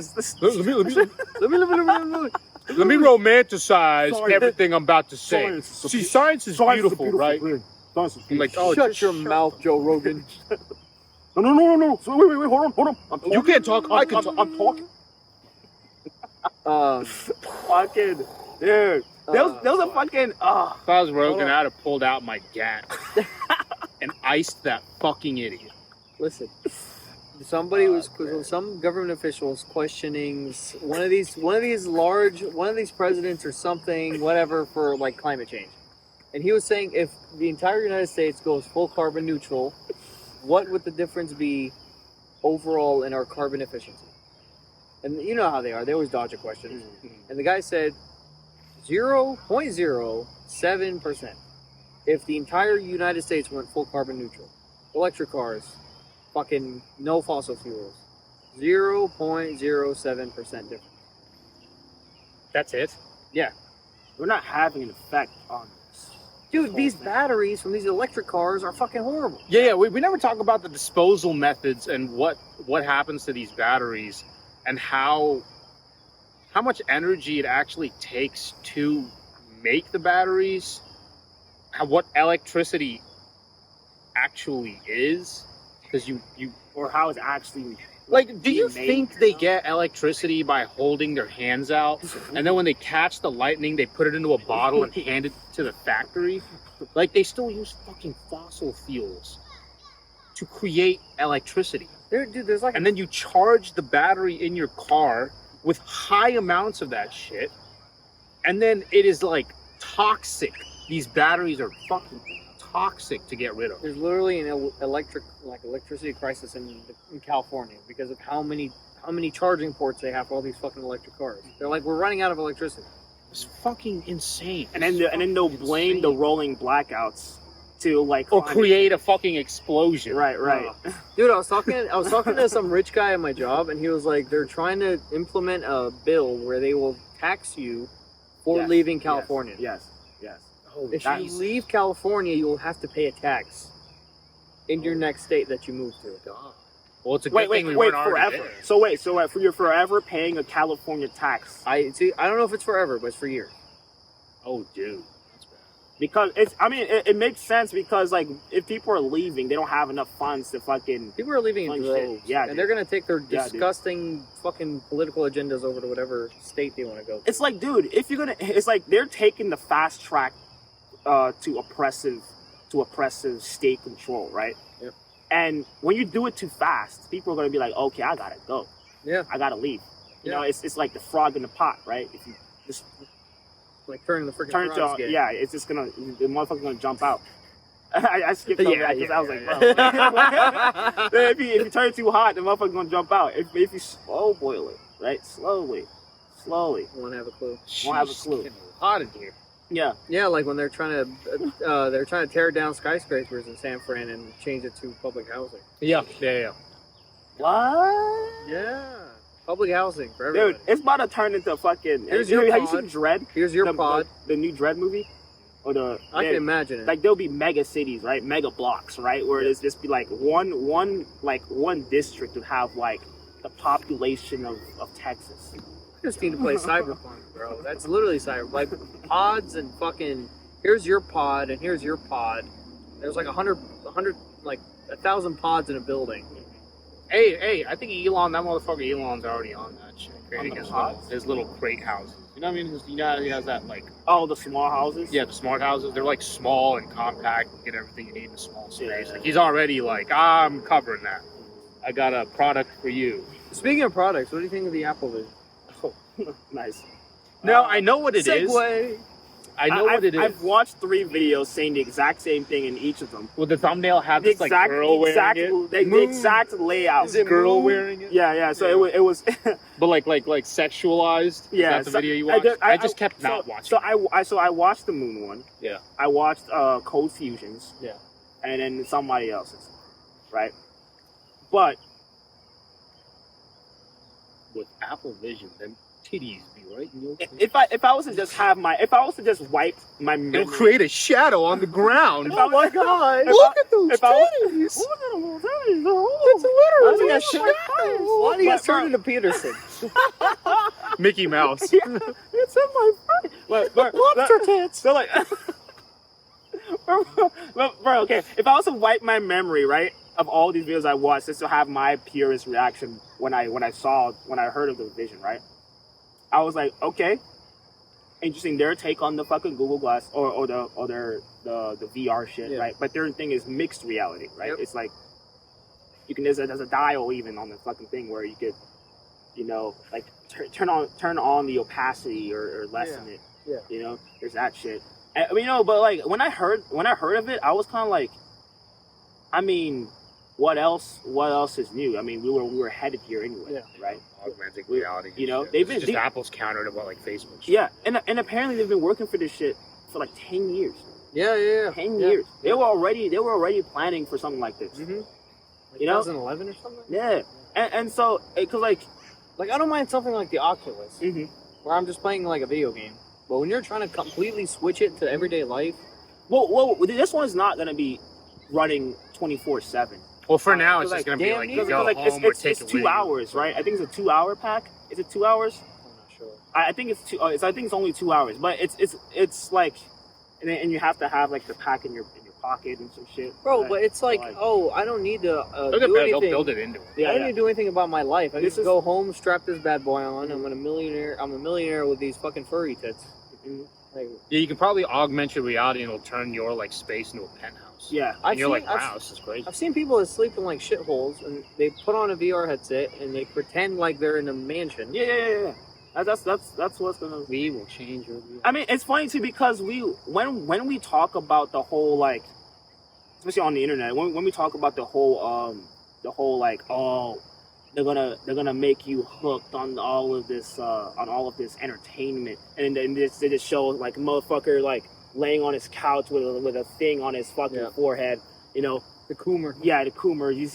Speaker 4: Let me romanticize everything I'm about to say. Science is beautiful, right?
Speaker 3: I'm
Speaker 4: like, oh,
Speaker 2: shut your mouth, Joe Rogan.
Speaker 3: No. So wait, hold on.
Speaker 4: You can't talk. I can talk.
Speaker 3: I'm talking. Fucking dude. There was a fucking.
Speaker 4: If I was Rogan, I'd have pulled out my gat and iced that fucking idiot.
Speaker 2: Listen, some government official was questioning one of these presidents or something, whatever, for like climate change, and he was saying if the entire United States goes full carbon neutral, what would the difference be overall in our carbon efficiency? And you know how they are; they always dodge a question. And the guy said 0.07%. If the entire United States went full carbon neutral, electric cars, fucking no fossil fuels, 0.07% difference.
Speaker 4: That's it?
Speaker 2: Yeah.
Speaker 3: We're not having an effect on this.
Speaker 2: Dude, these batteries from these electric cars are fucking horrible.
Speaker 4: Yeah, we never talk about the disposal methods and what happens to these batteries and how much energy it actually takes to make the batteries, what electricity actually is, because you
Speaker 3: or how it's actually
Speaker 4: like, do you
Speaker 3: made,
Speaker 4: think they get electricity by holding their hands out, and then when they catch the lightning, they put it into a bottle and hand it to the factory? Like, they still use fucking fossil fuels to create electricity.
Speaker 2: Dude, there's like...
Speaker 4: And then you charge the battery in your car with high amounts of that shit, and then it is, like, toxic. These batteries are fucking toxic to get rid of.
Speaker 2: There's literally an electricity crisis in California because of how many charging ports they have for all these fucking electric cars. They're like, we're running out of electricity.
Speaker 4: It's fucking insane.
Speaker 3: And then they'll blame the rolling blackouts to like
Speaker 4: or create a fucking explosion.
Speaker 3: Right.
Speaker 2: Dude, I was talking to some rich guy at my job, and he was like, they're trying to implement a bill where they will tax you for leaving California.
Speaker 3: Yes.
Speaker 2: Oh, if you leave California, you'll have to pay a tax in your next state that you move to.
Speaker 4: God. Well, it's a good thing we weren't already there.
Speaker 3: So you're forever paying a California tax.
Speaker 2: I don't know if it's forever, but it's for years.
Speaker 4: Oh, dude. That's bad.
Speaker 3: Because it makes sense because like if people are leaving, they don't have enough funds to fucking.
Speaker 2: People are leaving in droves.
Speaker 3: Yeah,
Speaker 2: and they're gonna take their disgusting fucking political agendas over to whatever state they want to go to.
Speaker 3: It's like, dude, it's like they're taking the fast track to oppressive state control, right?
Speaker 2: Yep.
Speaker 3: And when you do it too fast, people are gonna be like, okay, I gotta go.
Speaker 2: Yeah.
Speaker 3: I gotta leave. You know, it's like the frog in the pot, right? If you just
Speaker 2: like turning the freaking frogs.
Speaker 3: Yeah, it's just the motherfucker's gonna jump out. I skipped over that because I was like, bro. if you turn it too hot, the motherfucker's gonna jump out. If you slow boil it, right? Slowly.
Speaker 2: Won't have a clue.
Speaker 4: Hot in here.
Speaker 2: Yeah, like when they're trying to tear down skyscrapers in San Fran and change it to public housing.
Speaker 4: Yeah.
Speaker 3: What?
Speaker 2: Yeah, public housing for everybody.
Speaker 3: Dude, it's about to turn into fucking.
Speaker 2: Here's your
Speaker 3: have you
Speaker 2: pod.
Speaker 3: seen Dread?
Speaker 2: Here's your pod.
Speaker 3: The new Dread movie.
Speaker 2: I can imagine it.
Speaker 3: Like there'll be mega cities, right? Mega blocks, right? Where it's just be like one district would have like the population of Texas.
Speaker 2: I just need to play Cyberpunk, bro. That's literally like pods and fucking. Here's your pod and here's your pod. There's like 100, like 1,000 pods in a building.
Speaker 4: Hey, I think that motherfucker Elon's already on that shit. Creating his little crate houses. You know what I mean? You know, he has that like.
Speaker 3: Oh, the small houses?
Speaker 4: Yeah, the smart houses. They're like small and compact. You get everything you need in a small space. Yeah. Like he's already like, I'm covering that. I got a product for you.
Speaker 2: Speaking of products, what do you think of the Apple Vision?
Speaker 3: Oh, nice.
Speaker 4: Now, I know what it is.
Speaker 2: Segue.
Speaker 4: I know what it is.
Speaker 3: I've watched 3 videos saying the exact same thing in each of them.
Speaker 4: Well, the thumbnail had this like girl wearing it.
Speaker 3: The exact layout.
Speaker 4: Is it girl wearing it?
Speaker 3: Yeah. So it was.
Speaker 4: But like sexualized.
Speaker 3: Yeah.
Speaker 4: Is that the video you watched? I just kept not watching.
Speaker 3: So I watched the Moon one.
Speaker 4: Yeah.
Speaker 3: I watched Cold Fusions.
Speaker 2: Yeah.
Speaker 3: And then somebody else's, right? But
Speaker 4: with Apple Vision, then titties be right in your face.
Speaker 3: If I was to just wipe my memory,
Speaker 4: it'll create a shadow on the ground.
Speaker 2: Oh my god!
Speaker 4: Look at those titties!
Speaker 3: It's
Speaker 2: literally a shadow. Why do you guys turn into Peterson?
Speaker 4: Mickey Mouse.
Speaker 3: Yeah, it's in my face.
Speaker 2: Lobster tits.
Speaker 3: So like, bro, okay. If I was to wipe my memory, right, of all these videos I watched, just to have my purest reaction when I heard of the Vision, right? I was like, okay, interesting. Their take on the fucking Google Glass or the VR shit, right? But their thing is mixed reality, right? Yep. It's like you can there's a dial even on the fucking thing where you could, you know, like turn on the opacity or lessen it.
Speaker 2: Yeah.
Speaker 3: You know, there's that shit. And, you know, but like when I heard of it, I was kind of like, I mean, what else is new? I mean, we were headed here anyway, right?
Speaker 1: Augmented reality.
Speaker 3: You know,
Speaker 1: just Apple's counter to what like Facebook.
Speaker 3: Yeah, and apparently they've been working for this shit for like 10 years.
Speaker 2: Yeah.
Speaker 3: 10 years. They were already planning for something like this.
Speaker 2: Mm-hmm. Like
Speaker 3: you know,
Speaker 2: 2011 or something.
Speaker 3: Yeah, and so because like
Speaker 2: I don't mind something like the Oculus, where I'm just playing like a video game. But when you're trying to completely switch it to everyday life,
Speaker 3: Well, this one is not gonna be running 24/7.
Speaker 1: Well, for now, it's
Speaker 3: like,
Speaker 1: just gonna be like you
Speaker 3: Because
Speaker 1: go
Speaker 3: like
Speaker 1: home or take
Speaker 3: it's
Speaker 1: it
Speaker 3: 2
Speaker 1: with you.
Speaker 3: hours, right? I think it's a 2-hour pack. Is it 2 hours?
Speaker 2: I'm not sure.
Speaker 3: I think it's two. I think it's only 2 hours, but it's like, and you have to have like the pack in your pocket and some shit.
Speaker 2: Bro,
Speaker 3: right?
Speaker 2: but it's like,
Speaker 3: Like-
Speaker 2: oh, I don't need to
Speaker 1: They'll get
Speaker 2: do
Speaker 1: better.
Speaker 2: anything.
Speaker 1: They'll build it into it.
Speaker 3: Yeah,
Speaker 2: I don't
Speaker 3: yeah.
Speaker 2: need to do anything about my life. I
Speaker 3: This
Speaker 2: just
Speaker 3: is-
Speaker 2: go home, strap this bad boy on. I'm a millionaire with these fucking furry tits.
Speaker 3: Mhm.
Speaker 2: Like,
Speaker 1: Yeah, you can probably augment your reality and it'll turn your like space into a penthouse.
Speaker 3: Yeah.
Speaker 1: And you're like, wow, this is crazy.
Speaker 2: I've seen people that sleep in like shitholes, and they put on a VR headset and they pretend like they're in a mansion.
Speaker 3: Yeah. That's what's gonna.
Speaker 1: We will change your view.
Speaker 3: I mean, it's funny too because when we talk about the whole like, especially on the internet, when we talk about the whole like, oh, they're gonna make you hooked on all of this entertainment, and then they just show like a motherfucker like laying on his couch with a thing on his fucking forehead, you know.
Speaker 2: The Coomer.
Speaker 3: Yeah, the Coomer. He's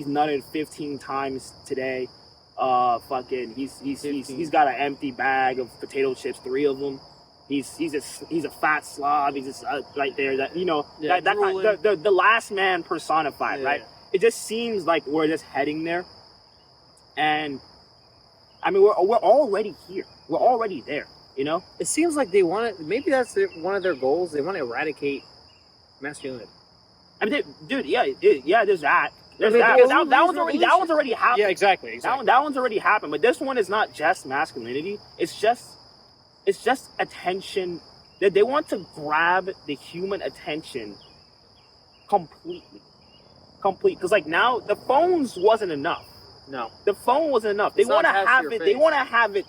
Speaker 3: nutted 15 times today. He's got an empty bag of potato chips, 3 of them. He's a fat slob. He's just right there. That the last man personified, right? It just seems like we're just heading there, and I mean we're already here. We're already there. You know.
Speaker 2: It seems like they want to. Maybe that's one of their goals. They want to eradicate masculinity.
Speaker 3: I mean, dude, there's that. There's
Speaker 2: I mean,
Speaker 3: that one's already happened.
Speaker 1: Yeah, exactly.
Speaker 3: That one's already happened. But this one is not just masculinity. It's just attention. They want to grab the human attention completely. Because like now the phones wasn't enough.
Speaker 2: No.
Speaker 3: The phone wasn't enough. They
Speaker 2: It's not
Speaker 3: want to
Speaker 2: past
Speaker 3: have
Speaker 2: your
Speaker 3: it.
Speaker 2: face.
Speaker 3: They want to have it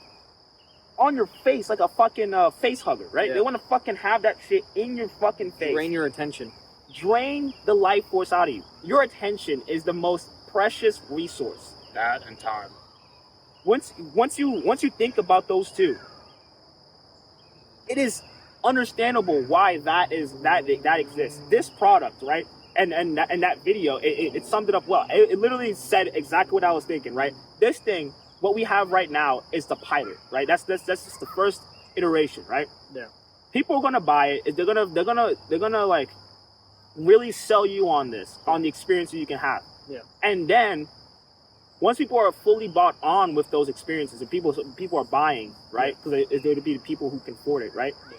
Speaker 3: on your face like a fucking face hugger, right?
Speaker 2: Yeah.
Speaker 3: They want to fucking have that shit in your fucking face.
Speaker 2: Drain your attention.
Speaker 3: Drain the life force out of you. Your attention is the most precious resource.
Speaker 1: That and time.
Speaker 3: Once you think about those two, it is understandable why that exists. This product, right? And that video, it summed it up well. It literally said exactly what I was thinking, right? This thing, what we have right now is the pilot, right? That's just the first iteration, right?
Speaker 2: Yeah.
Speaker 3: People are gonna buy it. They're gonna like really sell you on this, on the experiences you can have.
Speaker 2: Yeah.
Speaker 3: And then once people are fully bought on with those experiences and people are buying, right? Because it's going to be the people who can afford it, right?
Speaker 2: Yeah.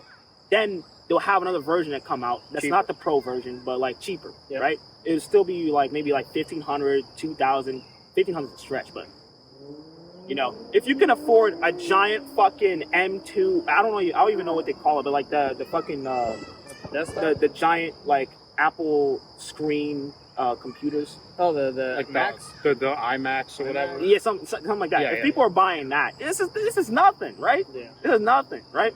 Speaker 3: Then they'll have another version that come out that's
Speaker 2: Cheaper.
Speaker 3: not the pro version, but like cheaper,
Speaker 2: Yeah.
Speaker 3: right? It'll still be like maybe like 1,500, 2,000. 1,500 is a stretch, but you know, if you can afford a giant fucking M2, I don't even know what they call it, but like the fucking the giant like Apple screen computers.
Speaker 2: Oh, the
Speaker 1: Like
Speaker 2: Max.
Speaker 1: the IMAX or whatever.
Speaker 3: Yeah, something like that.
Speaker 1: Yeah,
Speaker 3: if
Speaker 1: yeah,
Speaker 3: people are buying that, this is nothing, right?
Speaker 2: Yeah.
Speaker 3: This is nothing, right?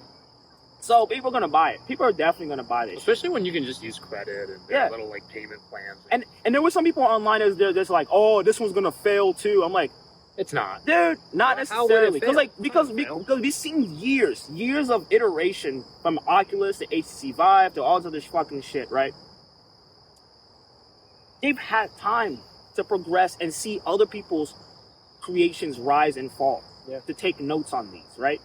Speaker 3: So people are gonna buy it. People are definitely gonna buy this.
Speaker 1: Especially when you can just use credit and there are little like payment plans.
Speaker 3: And there were some people online that's just like, oh, this one's gonna fail too. I'm like,
Speaker 1: it's not.
Speaker 3: dude, not
Speaker 2: How would it
Speaker 3: necessarily.
Speaker 2: fail?
Speaker 3: Because we've seen years of iteration from Oculus to HTC Vive to all this other fucking shit, right? They've had time to progress and see other people's creations rise and fall.
Speaker 2: Yeah.
Speaker 3: To take notes on these, right?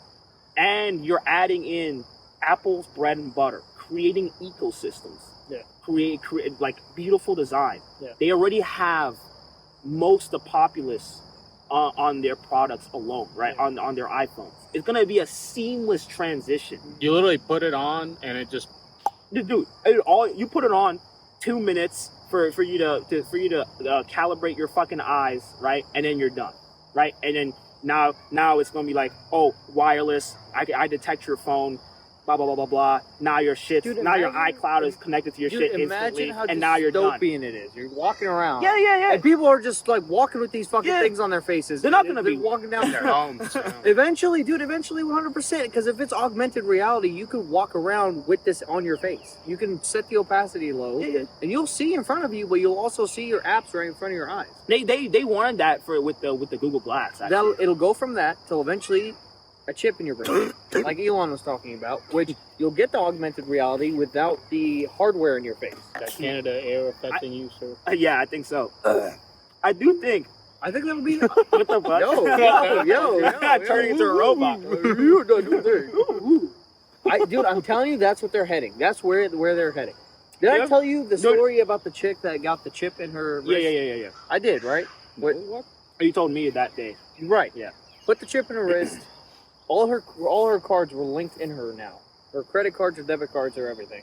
Speaker 3: And you're adding in Apple's bread and butter, creating ecosystems.
Speaker 2: Yeah.
Speaker 3: Create like beautiful design.
Speaker 2: Yeah.
Speaker 3: They already have most of the populace on their products alone, right?
Speaker 2: Yeah.
Speaker 3: On their iPhones. It's gonna be a seamless transition.
Speaker 1: You literally put it on and it just
Speaker 3: Dude, you put it on 2 minutes for you to calibrate your fucking eyes, right? And then you're done, right? And then now it's gonna be like, oh, wireless. I detect your phone. Blah blah blah blah blah. Now your shit.
Speaker 2: Dude,
Speaker 3: Now your
Speaker 2: imagine-
Speaker 3: iCloud is connected to your shit instantly,
Speaker 2: Imagine how
Speaker 3: and now you're done.
Speaker 2: dystopian it is. You're walking around.
Speaker 3: Yeah.
Speaker 2: And people are just like walking with these fucking
Speaker 3: Yeah.
Speaker 2: things on their faces.
Speaker 3: They're not gonna be
Speaker 2: walking down
Speaker 1: their
Speaker 2: there.
Speaker 1: homes.
Speaker 2: Eventually, 100%. Because if it's augmented reality, you could walk around with this on your face. You can set the opacity low,
Speaker 3: Yeah.
Speaker 2: and you'll see in front of you, but you'll also see your apps right in front of your eyes.
Speaker 3: They wanted that with the Google Glass. Actually.
Speaker 2: It'll go from that till eventually a chip in your brain, like Elon was talking about, which you'll get the augmented reality without the hardware in your face.
Speaker 1: That Canada Air affecting you, sir.
Speaker 3: Yeah, I think so. I do think.
Speaker 2: I think that'll be.
Speaker 3: What the fuck?
Speaker 2: Yo.
Speaker 3: Turning into a robot.
Speaker 2: Dude, I'm telling you, that's what they're heading. That's where they're heading. Did I tell you the story about the chick that got the chip in her wrist?
Speaker 3: Yeah.
Speaker 2: I did, right?
Speaker 3: What? You told me that day.
Speaker 2: Right.
Speaker 3: Yeah.
Speaker 2: Put the chip in her wrist. All her cards were linked in her now. Her credit cards, her debit cards, her everything.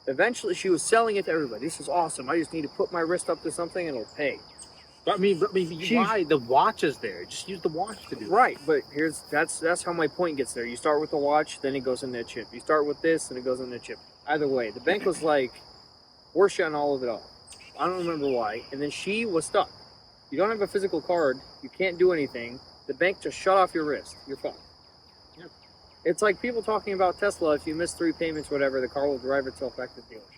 Speaker 2: Eventually, she was selling it to everybody. This is awesome. I just need to put my wrist up to something and it'll pay.
Speaker 4: I mean, why? The watch is there. Just use the watch to do it.
Speaker 2: Right, but that's how my point gets there. You start with the watch, then it goes in that chip. You start with this, and it goes in the chip. Either way, the bank was like, we're shutting all of it off. I don't remember why. And then she was stuck. You don't have a physical card. You can't do anything. The bank just shut off your wrist. You're fucked.
Speaker 4: Yeah.
Speaker 2: It's like people talking about Tesla. If you miss 3 payments, whatever, the car will drive itself back to the dealership.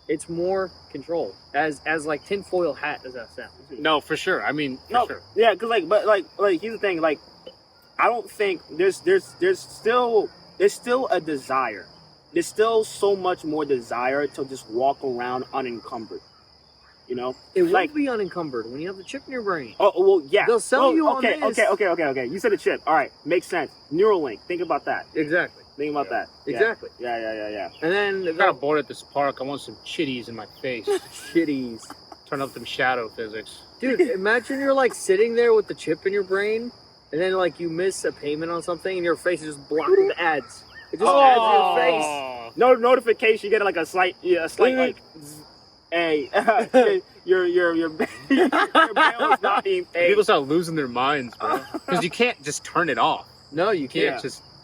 Speaker 2: It's more controlled, as like tinfoil hat as that sounds.
Speaker 4: No, for sure. I mean, for sure.
Speaker 3: Yeah, because here's the thing. Like, I don't think there's still a desire. There's still so much more desire to just walk around unencumbered. You know,
Speaker 2: it won't be unencumbered when you have the chip in your brain.
Speaker 3: Oh well, yeah.
Speaker 2: They'll sell you on this.
Speaker 3: Okay. You said a chip. All right, makes sense. Neuralink. Think about that.
Speaker 2: Exactly.
Speaker 3: Think about that.
Speaker 2: Exactly.
Speaker 3: Yeah.
Speaker 2: And then
Speaker 4: I'm kind of bored at this park. I want some chitties in my face.
Speaker 2: shitties.
Speaker 4: Turn up them shadow physics.
Speaker 2: Dude, imagine you're like sitting there with the chip in your brain, and then like you miss a payment on something, and your face is just blocked with ads. It just adds your face.
Speaker 3: No notification. You get like a slight like, hey, your bill is not being paid.
Speaker 4: People start losing their minds, bro. Because you can't just turn it off.
Speaker 2: No, you can't.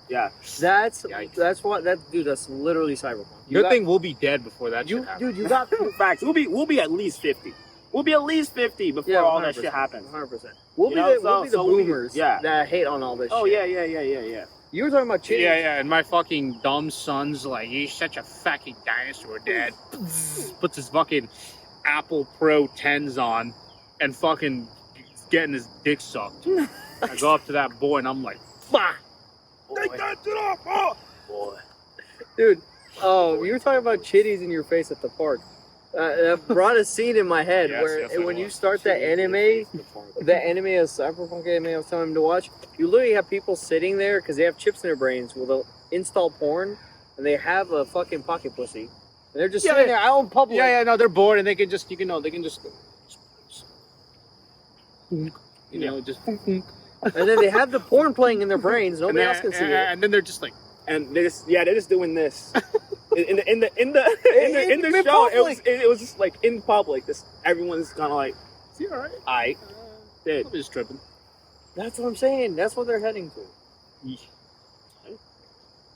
Speaker 4: Yeah. Just
Speaker 2: That's
Speaker 4: Yikes.
Speaker 2: dude. That's literally cyberpunk.
Speaker 4: Good thing we'll be dead before that shit happens.
Speaker 2: Dude, you got
Speaker 3: facts. We'll be at least 50. We'll be at least 50 before all that shit happens.
Speaker 2: 100%. We'll be the boomers that hate on all this shit.
Speaker 3: Oh yeah.
Speaker 2: You were talking about chitties.
Speaker 4: Yeah, and my fucking dumb son's like, he's such a fucking dinosaur, Dad. Puts his fucking Apple Pro 10s on and fucking getting his dick sucked. I go up to that boy and I'm like, bah! Take that shit off! Oh! Boy.
Speaker 2: Dude, you were talking about chitties in your face at the park. That brought a scene in my head when you start that anime of cyberpunk anime I was telling him to watch, you literally have people sitting there because they have chips in their brains where they'll install porn and they have a fucking pocket pussy. And they're just sitting there out in public.
Speaker 4: No, they're bored and they can just,
Speaker 2: and then they have the porn playing in their brains. Nobody else can see it.
Speaker 4: And then they're just like,
Speaker 3: and they're just doing this. In the show, it was just like in public. Everyone's kind of like,
Speaker 4: is he alright?
Speaker 3: I'm
Speaker 4: just tripping.
Speaker 2: That's what I'm saying. That's what they're heading to.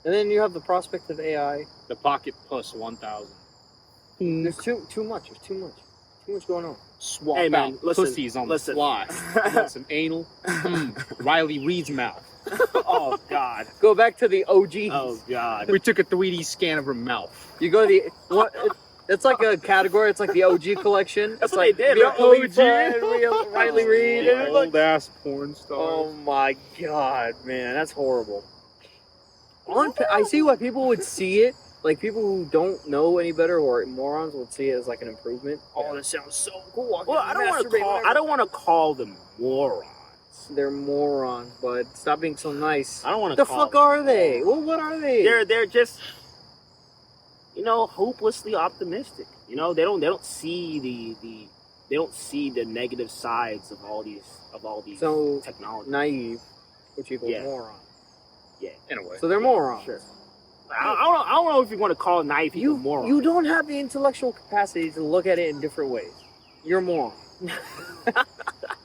Speaker 2: And then you have the prospect of AI.
Speaker 4: The Pocket Puss 1000.
Speaker 2: There's too much. There's too much. Too much going on.
Speaker 4: Swap
Speaker 3: hey, man,
Speaker 4: out pussies on the fly. You want some anal? Riley Reed's mouth.
Speaker 3: Oh God.
Speaker 2: Go back to the OG.
Speaker 3: Oh God.
Speaker 4: We took a 3D scan of her mouth.
Speaker 2: You go to it's like a category. It's like the OG collection.
Speaker 3: That's
Speaker 2: it's
Speaker 3: what
Speaker 2: like
Speaker 3: they did.
Speaker 2: The OG. Riley Reed.
Speaker 4: Old ass porn star.
Speaker 2: Oh my God, man, that's horrible. I see why people would see it. Like people who don't know any better or morons would see it as like an improvement. Oh, this sounds so cool.
Speaker 3: Well, I don't want to call them morons.
Speaker 2: They're morons, but stop being so nice.
Speaker 3: I don't want to.
Speaker 2: The fuck are they? Well, what are they?
Speaker 3: They're just, hopelessly optimistic. They don't see the negative sides of all these
Speaker 2: so
Speaker 3: technology.
Speaker 2: Naive, which equals moron.
Speaker 3: Yeah,
Speaker 4: in a way.
Speaker 2: So they're morons.
Speaker 3: Sure. I don't know if you want to call naive people morons.
Speaker 2: You don't have the intellectual capacity to look at it in different ways. You're a moron.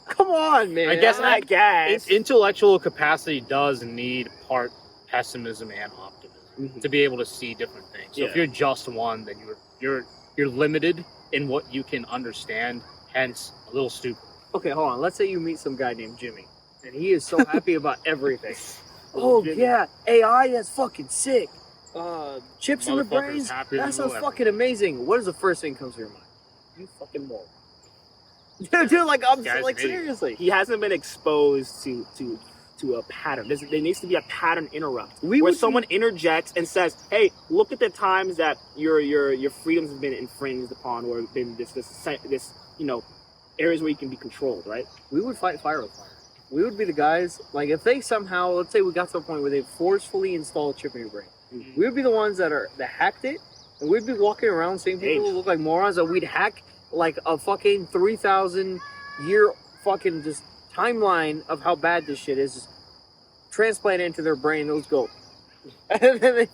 Speaker 2: Come on, man.
Speaker 4: I guess intellectual capacity does need part pessimism and optimism to be able to see different things. So if you're just one, then you're limited in what you can understand. Hence, a little stupid.
Speaker 2: Okay, hold on. Let's say you meet some guy named Jimmy, and he is so happy about everything. Oh yeah, AI, that's fucking sick. Chips in the brains, that sounds fucking amazing. What is the first thing that comes to your mind? You fucking moron. Dude, like I'm like seriously.
Speaker 3: He hasn't been exposed to a pattern. There needs to be a pattern interrupt where someone interjects and says, "Hey, look at the times that your freedoms have been infringed upon, or been this areas where you can be controlled." Right?
Speaker 2: We would fight fire with fire. We would be the guys. Like if they somehow, let's say we got to a point where they forcefully install a chip in your brain, We would be the ones that hacked it, and we'd be walking around seeing people who look like morons, and we'd hack like a fucking 3,000 year fucking just timeline of how bad this shit is, just transplant it into their brain. Let's go. And then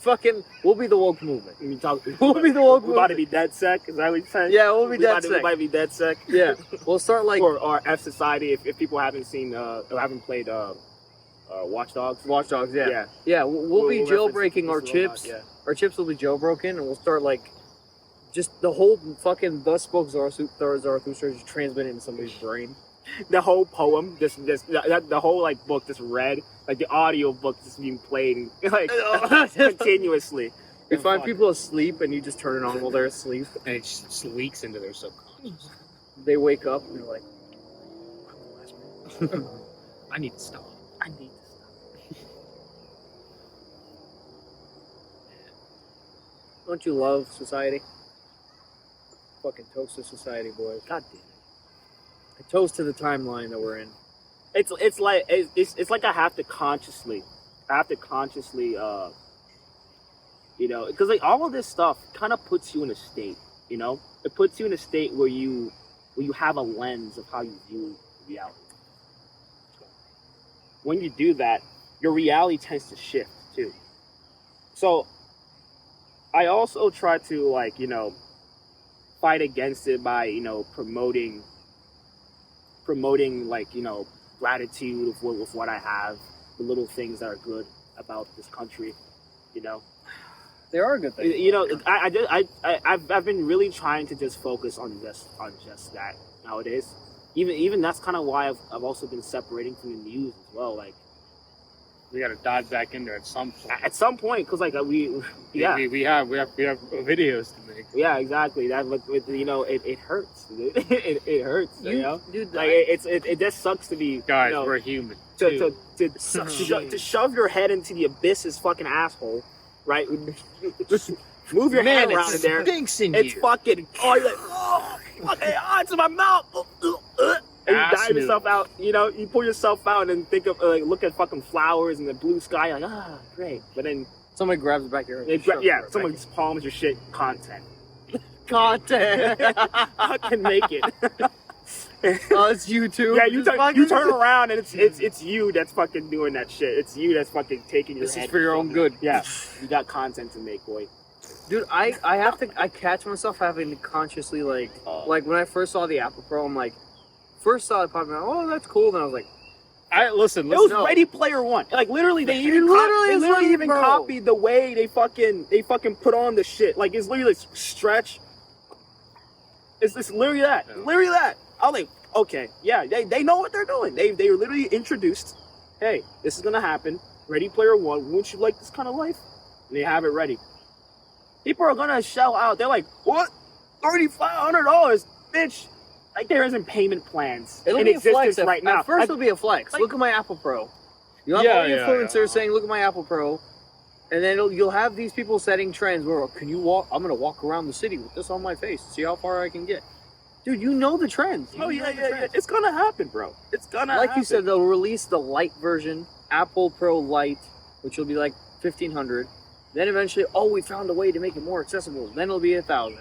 Speaker 2: we'll be the woke movement.
Speaker 3: We'll
Speaker 2: be the woke
Speaker 3: movement. We're about to be dead sec. Is that what you're saying?
Speaker 2: Yeah, we'll be dead sec.
Speaker 3: We might be dead sec.
Speaker 2: Yeah, we'll start like
Speaker 3: or F Society if people haven't seen or haven't played Watch Dogs.
Speaker 2: Watch Dogs. Yeah. We'll be jailbreaking our chips. Our chips will be jailbroken, and we'll start like just the whole fucking thus spoke Zarathustra just transmitted into somebody's brain.
Speaker 3: The whole poem, the whole like book just read, like the audio book just being played like continuously.
Speaker 2: You find people asleep and you just turn it on while they're asleep,
Speaker 4: and it just leaks into their subconscious.
Speaker 2: They wake up and they're like,
Speaker 4: I need to stop.
Speaker 2: Don't you love society? Fucking toast to society, boys.
Speaker 3: God damn it.
Speaker 2: A toast to the timeline that we're in.
Speaker 3: It's like I have to consciously, you know, because like all of this stuff kind of puts you in a state, you know, it puts you in a state where you have a lens of how you view reality. When you do that, your reality tends to shift too. So I also try to, like, you know, fight against it by, you know, promoting like, you know, gratitude with what I have, the little things that are good about this country, you know.
Speaker 2: There are good things.
Speaker 3: You know, I've been really trying to just focus on just that nowadays. Even that's kind of why I've also been separating from the news as well. Like,
Speaker 4: we got to dive back in there at some point.
Speaker 3: At some point, because like we have
Speaker 4: videos to make.
Speaker 3: Yeah, exactly. That, but you know, it hurts. It hurts. You know,
Speaker 2: dude.
Speaker 3: Like it just sucks to be,
Speaker 4: guys.
Speaker 3: You know,
Speaker 4: we're human.
Speaker 3: To shove your head into the abyss's fucking asshole, right? Just move your hand around in there.
Speaker 4: Stinks in
Speaker 3: it's
Speaker 4: here.
Speaker 3: fucking. Oh, you're like, okay, it's in my mouth. And you dive yourself out, you know, you pull yourself out and then think of, like, look at fucking flowers and the blue sky, like, great. But then
Speaker 2: somebody grabs the back of your head.
Speaker 3: Someone just palms your shit. Content.
Speaker 2: I
Speaker 3: can make it.
Speaker 2: Oh, it's you too.
Speaker 3: Yeah, you turn around and it's you that's fucking doing that shit. It's you that's fucking taking your
Speaker 2: This
Speaker 3: head.
Speaker 2: is for your own good.
Speaker 3: Yeah, you got content to make, boy.
Speaker 2: Dude, I catch myself having to consciously, like when I first saw the Apple Pro, I'm like, first saw it popping out, oh, that's cool. Then I was like,
Speaker 3: listen. It was Ready Player One. Like literally, they even copied the way they fucking put on the shit. Like it's literally like stretch. It's literally that. Yeah. Literally that. I was like, okay, yeah, they know what there doing. They literally introduced, hey, this is gonna happen. Ready Player One. Wouldn't you like this kind of life? And they have it ready. People are gonna shell out. They're like, what? $3,500, bitch. Like there isn't payment plans in existence right now.
Speaker 2: At first, it'll be a flex. Look at my Apple Pro. You have all the influencers saying, "Look at my Apple Pro," and then you'll have these people setting trends. Where can you walk? I'm gonna walk around the city with this on my face. See how far I can get. Dude, you know the trends.
Speaker 3: Yeah. It's gonna happen, bro. It's gonna happen.
Speaker 2: Like you said, they'll release the light version, Apple Pro Light, which will be like $1,500. Then eventually, we found a way to make it more accessible. Then it'll be $1,000.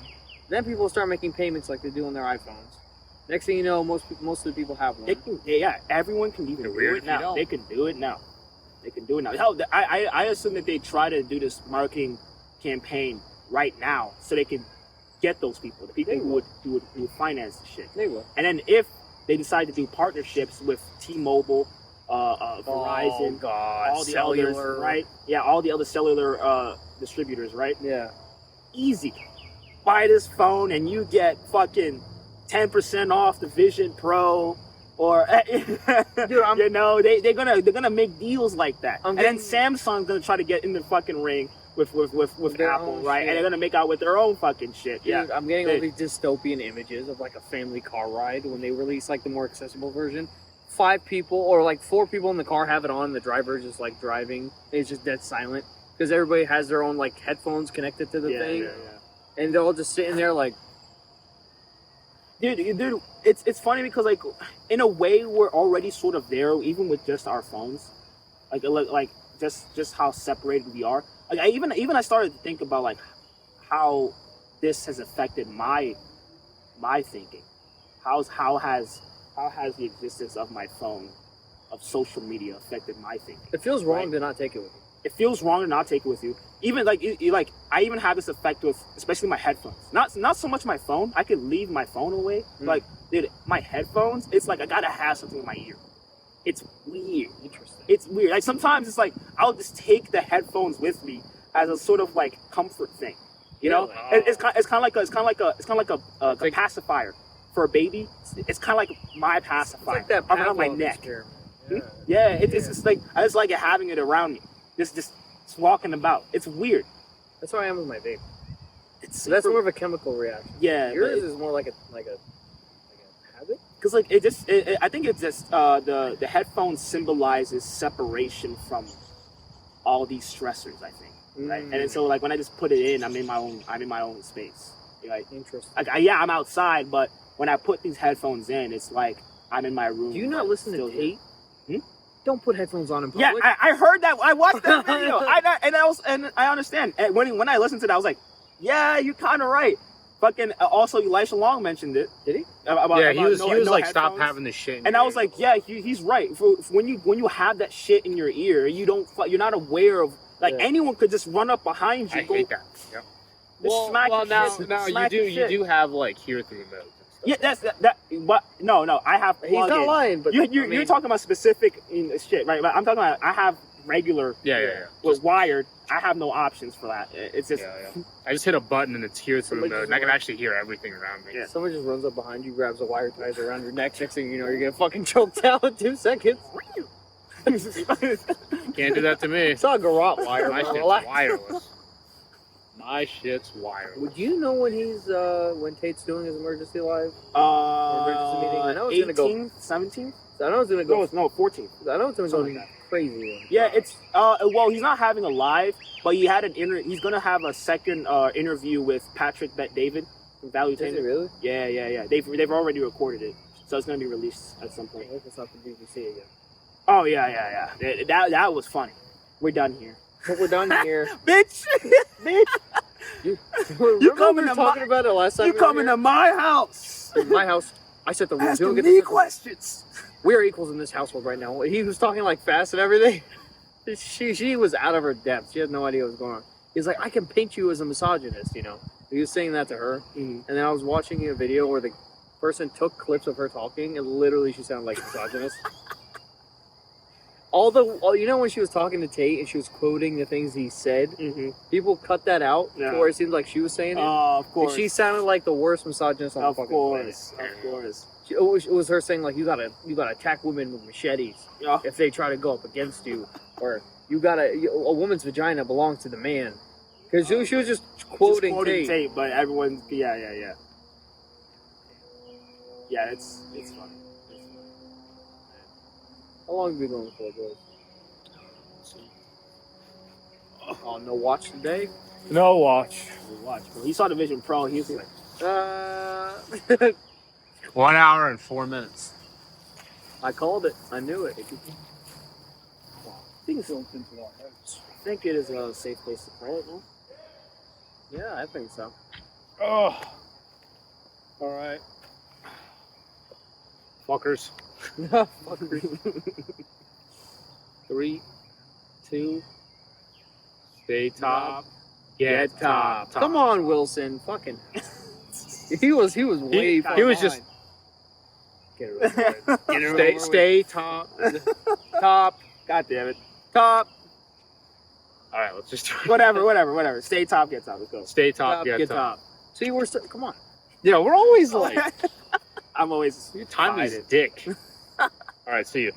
Speaker 2: Then people will start making payments like they do on their iPhones. Next thing you know, most of the people have one.
Speaker 3: Everyone can even do it now. They can do it now. Hell, I assume that they try to do this marketing campaign right now so they can get those people, the people who would finance the shit.
Speaker 2: They will.
Speaker 3: And then if they decide to do partnerships with T-Mobile, Verizon, all the
Speaker 2: cellular,
Speaker 3: others, right? Yeah, all the other cellular distributors, right?
Speaker 2: Yeah.
Speaker 3: Easy. Buy this phone and you get fucking 10% off the Vision Pro, or dude, you know, they're gonna make deals like that. And then Samsung's gonna try to get in the fucking ring with Apple, right? And they're gonna make out with their own fucking shit.
Speaker 2: Dude, I'm getting all these dystopian images of like a family car ride when they release like the more accessible version. 5 people or like 4 people in the car have it on. The driver is just like driving. It's just dead silent because everybody has their own like headphones connected to the thing, and they're all just sitting there like.
Speaker 3: Dude, it's funny because like in a way we're already sort of there, even with just our phones, like just how separated we are. Like I started to think about like how this has affected my thinking. How has the existence of my phone, of social media, affected my thinking?
Speaker 2: It feels wrong to not take it with you.
Speaker 3: It feels wrong to not take it with you. Even like like I even have this effect with especially my headphones. Not so much my phone. I could leave my phone away. Like dude, my headphones. It's like I gotta have something in my ear. It's weird.
Speaker 2: Interesting.
Speaker 3: It's weird. Like sometimes it's like I'll just take the headphones with me as a sort of like comfort thing. You know, it's kind of like a pacifier for a baby. It's kind of like my pacifier.
Speaker 2: It's like that
Speaker 3: around my
Speaker 2: Pavlov
Speaker 3: neck.
Speaker 2: experiment.
Speaker 3: Yeah, it's just like I just like it having it around me. Just walking about. It's weird.
Speaker 2: That's how I am with my vape.
Speaker 3: It's
Speaker 2: So that's more of a chemical reaction.
Speaker 3: yeah.
Speaker 2: Yours is more like a habit.
Speaker 3: Because like I think it's just the headphones symbolizes separation from all these stressors. I think, right? And then, so like when I just put it in, I'm in my own space. Like
Speaker 2: Interesting.
Speaker 3: like yeah, I'm outside, but when I put these headphones in, it's like I'm in my room.
Speaker 2: Do you not listen to
Speaker 3: Tate?
Speaker 2: Tate? Don't put headphones on in public.
Speaker 3: Yeah, I heard that. I watched that video. And I understand. And when I listened to that, I was like, yeah, you're kind of right. Fucking also, Elisha Long mentioned it.
Speaker 2: Did he?
Speaker 1: He was like,
Speaker 3: headphones.
Speaker 1: stop having this shit.
Speaker 3: And I was like, yeah, he's right. For when you have that shit in your ear, you're not aware of like anyone could just run up behind you.
Speaker 1: I hate that. Yep.
Speaker 3: Smack
Speaker 1: Well,
Speaker 3: your shit,
Speaker 1: now
Speaker 3: smack your
Speaker 1: you
Speaker 3: shit.
Speaker 1: do have like hear through modes.
Speaker 3: Yeah, that's that. But no, I have.
Speaker 2: He's not lying, but
Speaker 3: You're talking about specific shit, right? But I'm talking about I have regular.
Speaker 1: Yeah.
Speaker 3: Was wired. I have no options for that. It's just.
Speaker 1: Yeah. I just hit a button and it's hear through mode, and I can actually hear everything around me.
Speaker 3: Yeah.
Speaker 2: Someone just runs up behind you, grabs a wire, ties it around your neck. Next thing you know, you're getting fucking choked out in 2 seconds.
Speaker 1: Can't do that to me.
Speaker 2: It's not a garrote wire.
Speaker 1: My
Speaker 2: bro.
Speaker 1: shit's
Speaker 2: Relax.
Speaker 1: wireless. My shit's wireless.
Speaker 2: Would you know when when Tate's doing his emergency live? Emergency meeting? I know it's gonna go.
Speaker 3: 18th, 17th.
Speaker 2: I know it's gonna go.
Speaker 3: No, 14th.
Speaker 2: I know it's gonna
Speaker 3: Something
Speaker 2: go
Speaker 3: like
Speaker 2: crazy.
Speaker 3: Yeah, it's well, he's not having a live, but he had he's gonna have a second interview with Patrick Bet David from Value
Speaker 2: Is it
Speaker 3: Tainer.
Speaker 2: really?
Speaker 3: Yeah. They've already recorded it, so it's gonna be released at some point.
Speaker 2: I hope it's not the BBC again.
Speaker 3: Oh yeah. That was funny. We're done here,
Speaker 2: But we're done here.
Speaker 3: bitch.
Speaker 2: You
Speaker 3: coming
Speaker 2: coming
Speaker 3: to
Speaker 2: talking about it last time?
Speaker 3: You coming to my house?
Speaker 2: to my house? I set the rules. You don't
Speaker 3: Asking
Speaker 2: get
Speaker 3: me
Speaker 2: to
Speaker 3: questions.
Speaker 2: We are equals in this household right now. He was talking like fast and everything. She was out of her depth. She had no idea what was going on. He's like, I can paint you as a misogynist, you know. He was saying that to her, and then I was watching a video where the person took clips of her talking, and literally she sounded like a misogynist. You know when she was talking to Tate and she was quoting the things he said, people cut that out to where it seemed like she was saying it.
Speaker 3: Of course.
Speaker 2: And she sounded like the worst misogynist on the fucking planet.
Speaker 3: Of course.
Speaker 2: It was her saying like you gotta attack women with machetes if they try to go up against you, or a woman's vagina belongs to the man, because she was just quoting Tate.
Speaker 3: But everyone, yeah. Yeah, it's funny.
Speaker 2: How long have we been going for, boys? Oh, no watch today.
Speaker 1: No watch.
Speaker 3: Watch, bro. He saw the Vision Pro. He was like,
Speaker 1: 1 hour and 4 minutes.
Speaker 2: I called it. I knew it.
Speaker 3: things built into our heads. I think it is a safe place to call it, no?
Speaker 2: Yeah, I think so.
Speaker 1: Oh. All right. Fuckers.
Speaker 2: Fuckers. 3, 2,
Speaker 1: Stay top.
Speaker 2: get top.
Speaker 1: top.
Speaker 2: Come on, Wilson. Fucking. He was way.
Speaker 1: He was just
Speaker 2: Get it right. Get it right.
Speaker 1: stay top.
Speaker 2: Top.
Speaker 3: God damn it.
Speaker 2: Top.
Speaker 1: All right, let's just
Speaker 3: Whatever. Stay top, get top. Let's go.
Speaker 1: stay top.
Speaker 2: Get
Speaker 1: Get
Speaker 2: top.
Speaker 1: top.
Speaker 2: See, we're still. Come on.
Speaker 1: Yeah, we're always like
Speaker 3: I'm always
Speaker 1: your time is dick. All right, see you.